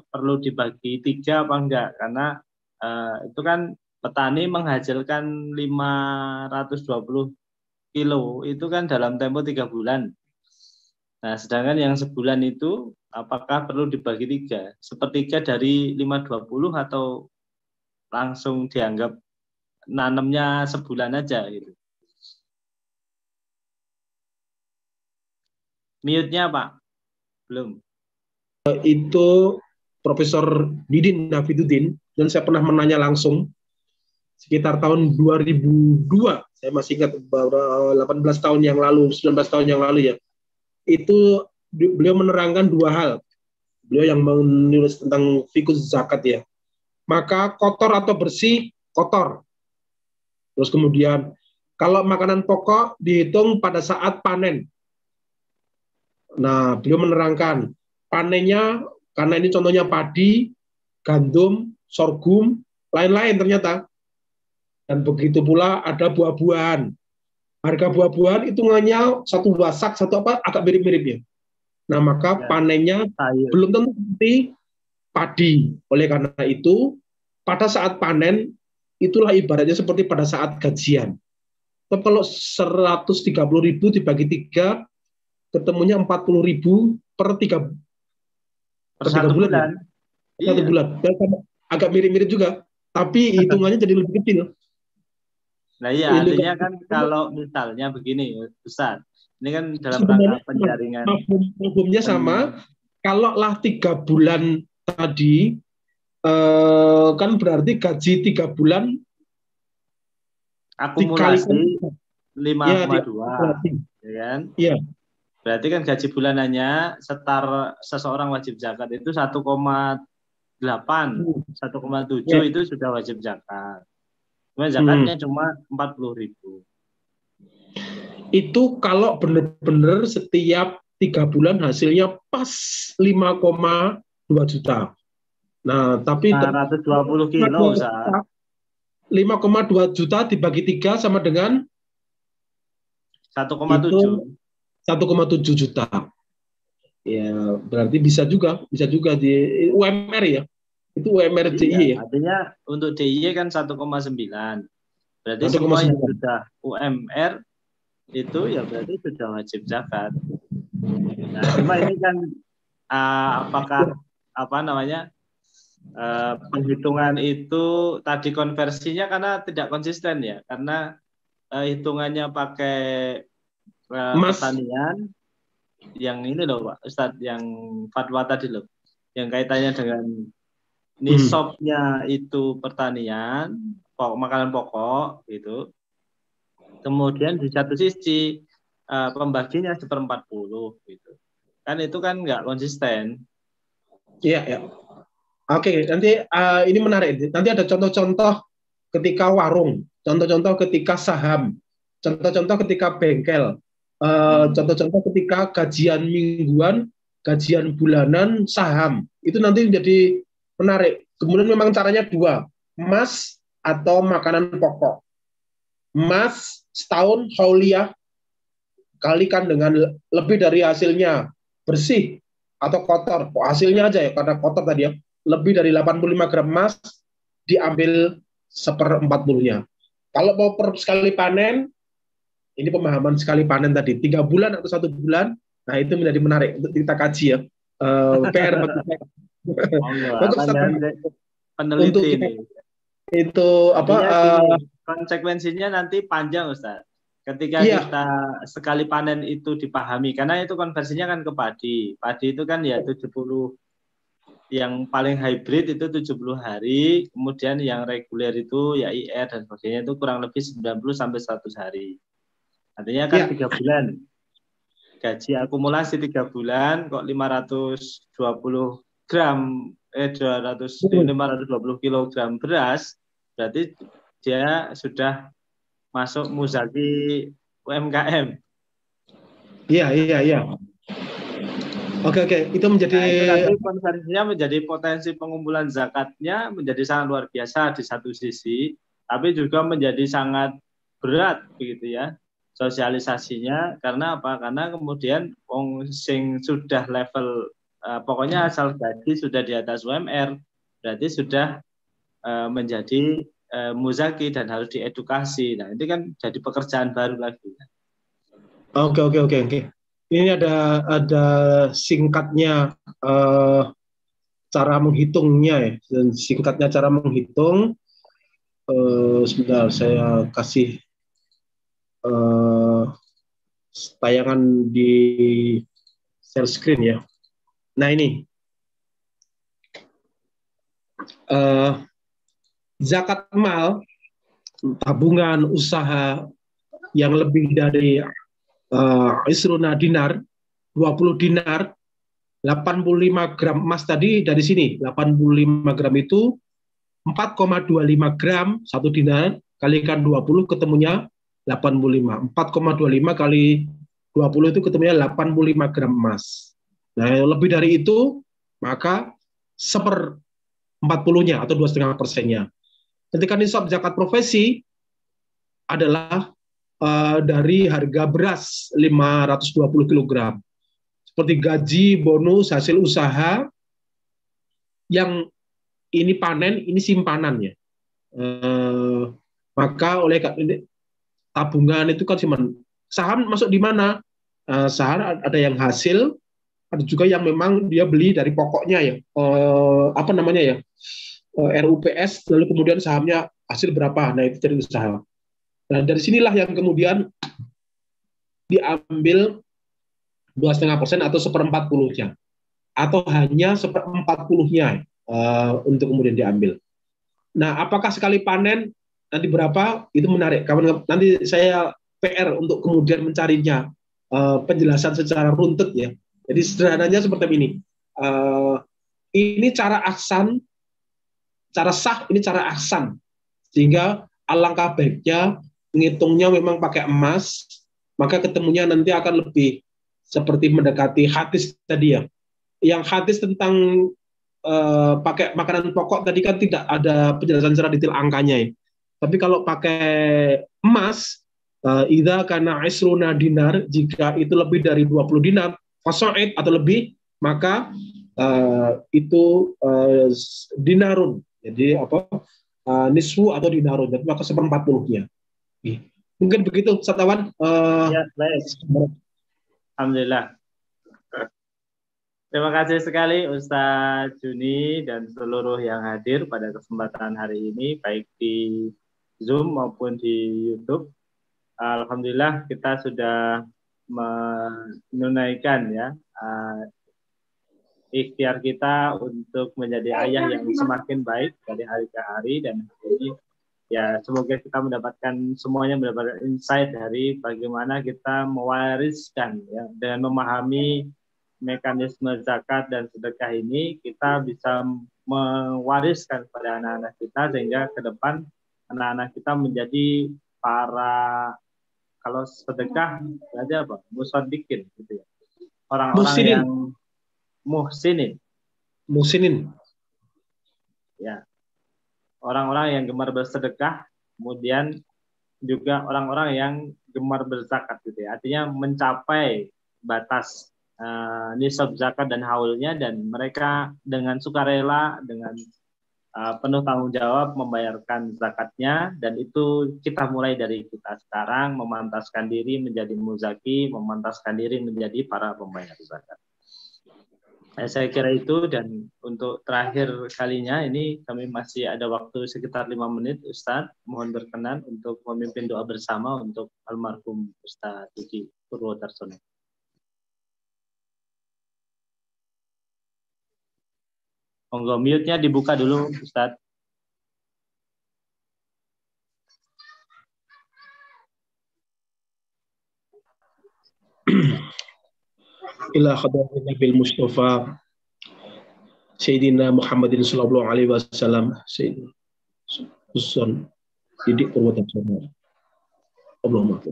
perlu dibagi 3 apa enggak? Karena itu kan petani menghasilkan 520 kilo itu kan dalam tempo 3 bulan. Nah, sedangkan yang sebulan itu apakah perlu dibagi 3? Sepertiga dari 520 atau langsung dianggap nanamnya sebulan aja gitu. Mute-nya Pak? Belum. Itu Profesor Didin Nafiduddin, dan saya pernah menanya langsung sekitar tahun 2002. Saya masih ingat 18 tahun yang lalu, 19 tahun yang lalu ya. Itu beliau menerangkan 2 hal. Beliau yang menulis tentang fikus zakat ya. Maka kotor atau bersih, kotor. Terus kemudian kalau makanan pokok dihitung pada saat panen. Nah, beliau menerangkan panennya, karena ini contohnya padi, gandum, sorghum, lain-lain ternyata. Dan begitu pula ada buah-buahan. Harga buah-buahan hitungannya 1 wasak, 1 apa agak mirip-mirip ya. Nah, maka panennya belum tentu seperti padi. Oleh karena itu, pada saat panen, itulah ibaratnya seperti pada saat gajian. Tapi kalau 130.000 dibagi 3, ketemunya 40.000 per 3 bulan. Ya? 1 bulan. Agak mirip-mirip juga. Tapi hitungannya jadi lebih kecil. Nah iya, artinya kan kalau misalnya begini, Ustaz. Ini kan dalam rangka penjaringan. Hukumnya sama. Kalaulah 3 bulan tadi, kan berarti gaji 3 bulan akumulasi 5,2. Ya kan? Iya. Berarti kan gaji bulanannya setar seseorang wajib zakat itu 1,8, 1,7 itu sudah wajib zakat. Cuma zakatnya cuma 40.000. Itu kalau benar-benar setiap 3 bulan hasilnya pas 5,2 juta. Nah, tapi 120 kilo, 5,2 juta dibagi 3 sama dengan 1,7. 1,7 juta. Ya, berarti bisa juga di UMR ya. Itu UMR DIY ya. Artinya untuk DIY kan 1,9. Berarti semua yang sudah UMR itu ya berarti sudah wajib zakat. Nah, cuma ini kan apakah penghitungan itu tadi konversinya karena tidak konsisten ya, karena hitungannya pakai pertanian yang ini loh Pak Ustadz, yang fatwa tadi loh, yang kaitannya dengan nisabnya itu pertanian, makanan pokok gitu. Kemudian di satu sisi pembaginya 1/40 gitu. Kan itu kan nggak konsisten. Iya, ya. Oke, nanti ini menarik. Nanti ada contoh-contoh ketika warung, contoh-contoh ketika saham, contoh-contoh ketika bengkel, contoh-contoh ketika gajian mingguan, gajian bulanan, saham. Itu nanti menjadi menarik. Kemudian memang caranya 2, emas atau makanan pokok. Emas setahun hauliyah kalikan dengan lebih dari hasilnya bersih atau kotor, hasilnya aja ya karena kotor tadi ya, lebih dari 85 gram emas diambil 1/40-nya. Kalau mau per sekali panen, ini pemahaman sekali panen tadi 3 bulan atau 1 bulan, nah itu menjadi menarik untuk kita kaji ya. PR bagi saya. Monggo, Untuk apa satu, untuk peneliti kita ini. itu apa? Artinya gini, konsekuensinya nanti panjang Ustaz. Ketika Iya, kita sekali panen itu dipahami, karena itu konversinya kan ke padi. Padi itu kan ya 70, yang paling hybrid itu 70 hari, kemudian yang reguler itu ya IR dan sebagainya itu kurang lebih 90 sampai 100 hari. Artinya kan iya, 3 bulan. Gaji akumulasi 3 bulan kok 520 gram 520 kilogram beras, berarti dia sudah masuk muzaki UMKM. iya, iya, iya. Oke, itu menjadi Nah, itu nanti konversinya menjadi potensi pengumpulan zakatnya menjadi sangat luar biasa di satu sisi, tapi juga menjadi sangat berat begitu ya sosialisasinya. Karena apa? Karena kemudian wong sing sudah level pokoknya asal gaji sudah di atas UMR, berarti sudah menjadi muzaki dan harus diedukasi. Nah, ini kan jadi pekerjaan baru lagi. Oke. Ini ada singkatnya cara menghitungnya ya. Dan singkatnya cara menghitung. Sebentar saya kasih tayangan di share screen ya. Nah ini zakat mal tabungan usaha yang lebih dari isruna dinar 20 dinar 85 gram emas tadi dari sini 85 gram itu 4,25 gram satu dinar kalikan 20 ketemunya 85. 4,25 kali 20 itu ketemunya 85 gram emas. Nah, lebih dari itu maka 1/40-nya atau 2,5%-nya. Ketika nisab zakat profesi adalah dari harga beras 520 kg. Seperti gaji, bonus, hasil usaha yang ini panen, ini simpanannya. Maka oleh tabungan itu kan simpan. Saham masuk di mana? Saham ada yang hasil, ada juga yang memang dia beli dari pokoknya ya. Apa namanya ya? RUPS, lalu kemudian sahamnya hasil berapa? Nah itu dari usaha. Nah dari sinilah yang kemudian diambil 2,5% atau 1/40-nya, atau hanya 1/40-nya untuk kemudian diambil. Nah, apakah sekali panen nanti berapa? Itu menarik. Nanti saya PR untuk kemudian mencarinya penjelasan secara runtut ya. Jadi sederhananya seperti ini. Ini cara ahsan, cara sah, ini cara ahsan. Sehingga alangkah baiknya menghitungnya memang pakai emas, maka ketemunya nanti akan lebih seperti mendekati hadis tadi ya. Yang hadis tentang pakai makanan pokok tadi kan tidak ada penjelasan secara detail angkanya ya. Tapi kalau pakai emas, idza kana isruna dinar, jika itu lebih dari 20 dinar, fasaid atau lebih, maka itu dinarun. Jadi apa? Nisfu atau dinarun, jadi maka 1/40-nya. Mungkin begitu, Satawan. Ya, baik. Alhamdulillah. Terima kasih sekali Ustadz Juni dan seluruh yang hadir pada kesempatan hari ini, baik di Zoom maupun di YouTube. Alhamdulillah kita sudah menunaikan ya ikhtiar kita untuk menjadi ayah yang semakin baik dari hari ke hari, dan ini ya semoga kita semuanya mendapatkan insight dari bagaimana kita mewariskan ya, dengan memahami mekanisme zakat dan sedekah ini, kita bisa mewariskan kepada anak-anak kita sehingga ke depan anak-anak kita menjadi para, kalau sedekah berarti apa? Musaddiqin gitu ya. Orang-orang yang muhsinin. Ya. Orang-orang yang gemar bersedekah, kemudian juga orang-orang yang gemar berzakat gitu ya. Artinya mencapai batas nisab zakat dan haulnya, dan mereka dengan sukarela, dengan penuh tanggung jawab membayarkan zakatnya. Dan itu kita mulai dari kita sekarang, memantaskan diri menjadi muzaki, memantaskan diri menjadi para pembayar zakat. Saya kira itu. Dan untuk terakhir kalinya ini kami masih ada waktu sekitar 5 menit. Ustadz, mohon berkenan untuk memimpin doa bersama untuk almarhum Ustadz Diki Purwodarsono. Monggo, mute-nya dibuka dulu, Ustadz. Ila hadratin Nabil Mustafa Sayyidina Muhammadin sallallahu alaihi wasallam, Sayyidina Husun Didik Purwodarsono. Allahumma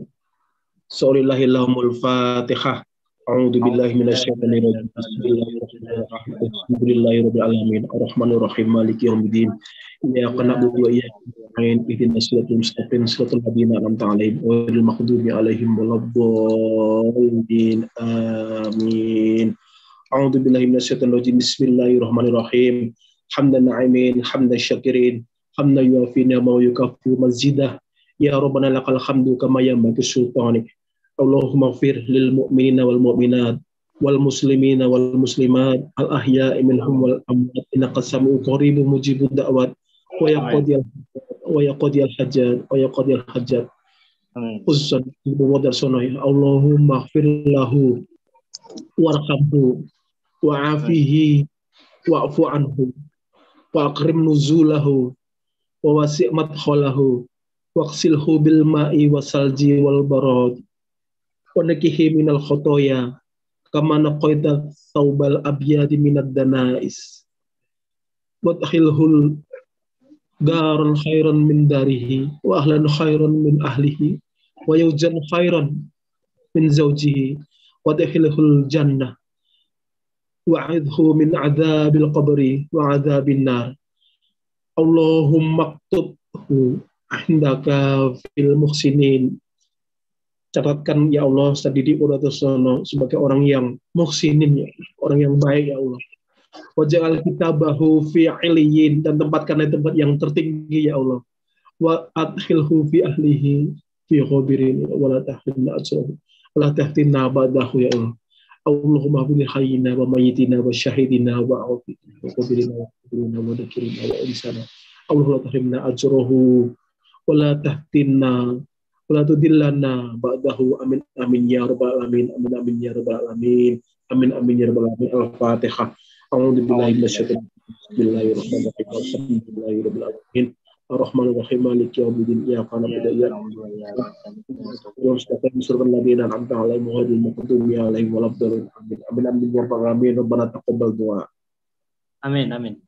Sallallahul Fatihah. A'udzu billahi minasyaitonir rajim. Bismillahirrahmanirrahim. Alhamdulillahirabbil alamin. Arrahmanir rahim. Maliki yaumiddin. Iyyaka na'budu wa iyyaka nasta'in. Ihdinas siratal mustaqim. Siratal ladzina an'amta 'alaihim ghairil maghdubi 'alaihim waladdallin. Amin. A'udzu billahi minasyaitonir rajim. Bismillahirrahmanirrahim. Hamdan na'imin, hamdan syakirin, hamdan yuafi ni'amahu wa yukafi mazidah. Ya Rabbana lakal hamdu kama yanbaghi sultanik. Allahumma ighfir lil mu'minina wal mu'minat wal muslimina wal muslimat al ahya'i minhum wal amwat innaka sami'un qaribun mujibud da'wat wa yaqdiyal hajat khususan Ibu Wadarsono. Allahumma ighfir lahu warhamhu wa'afihi wa'fu anhu wa akrim nuzulahu wa wasi' madkhalahu waqsilhu bil ma'i wasalji wal barad wa nakihi minal khotoya kama naqaita thawbal abyadi minad danais wa takhilhul garan khairan min darihi wa ahlan khairan min ahlihi wa yawjan khairan min zawjihi wa takhilhul jannah wa'idhu min adzabil qabri wa adzabin nar. Allahumma aktubhu indaka fil muhsinin. Catatkan ya Allah Ustadz Diki Purwodarsono sebagai orang yang muhsinin, ya, orang yang baik ya Allah. Waj'al kitabahu fi 'iliyyin, dan tempatkan di tempat yang tertinggi ya Allah. Wa adkhilhu fi ahlihi fi ghabirin wa la tahrimna ajrahu wa la tahtimna ba'dahu ya Allah. Allahumma bil hayyina wa mayyitina wa syahidina wa afidina wa qabirina wa qabrina wa dakirina wa insana. Allahumma la tahrimna ajrahu wa la tahtimna wa la tudillana ba'dahu. Amin amin ya rabbal alamin. Amin amin ya rabbal alamin. Amin amin ya rabbal alamin. Al-Fatihah. A'udzu billahi minasyaitonir rajim. Bismillahirrahmanirrahim. Alhamdulillahirabbil alamin. Ar-Rahmanir Rahim. Maliki yaumiddin. Iyyaka na'budu wa iyyaka nasta'in. Siratal ladzina an'amta 'alaihim ghairil maghdubi 'alaihim waladdallin. Amin amin ya rabbal alamin. Rabbana taqabbal du'a. Amin amin.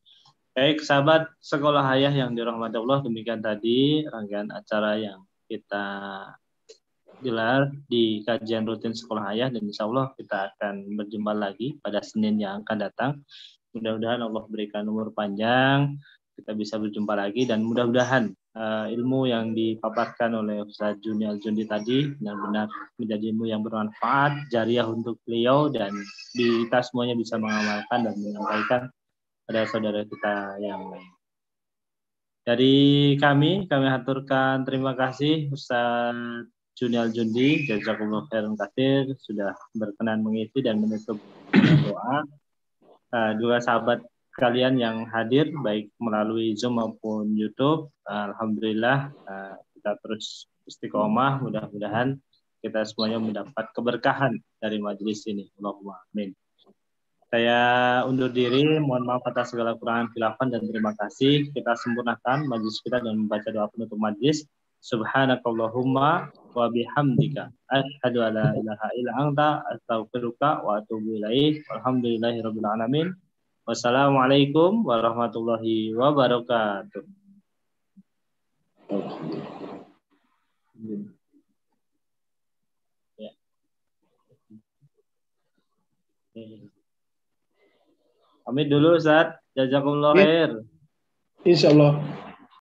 Baik, sahabat sekolah hayah yang dirahmati Allah, demikian tadi rangkaian acara yang kita gelar di kajian rutin sekolah hayah, dan insya Allah kita akan berjumpa lagi pada Senin yang akan datang. Mudah-mudahan Allah berikan umur panjang, kita bisa berjumpa lagi, dan mudah-mudahan ilmu yang dipaparkan oleh Ustaz Juni Al-Jundi tadi benar-benar menjadi ilmu yang bermanfaat, jariah untuk beliau, dan kita semuanya bisa mengamalkan dan menyampaikan pada saudara kita yang lain. Dari kami aturkan terima kasih Ustaz Juni Al-Jundi, jazakumullah khairan katsir, sudah berkenan mengisi dan menutup doa. Juga sahabat kalian yang hadir baik melalui Zoom maupun YouTube, alhamdulillah kita terus istiqomah, mudah-mudahan kita semuanya mendapat keberkahan dari majelis ini. Allahumma amin. Saya undur diri, mohon maaf atas segala kekurangan, khilafan, dan terima kasih. Kita sempurnakan majelis kita dengan membaca doa penutup majelis. Subhanakallahumma wa bihamdika asyhadu an la ilaha illa anta astaghfiruka wa atubu ilaik. Walhamdulillahirabbil alamin. Wassalamualaikum warahmatullahi wabarakatuh. Ya. Pamit dulu Ustaz. Jazakumullah khair. Insyaallah.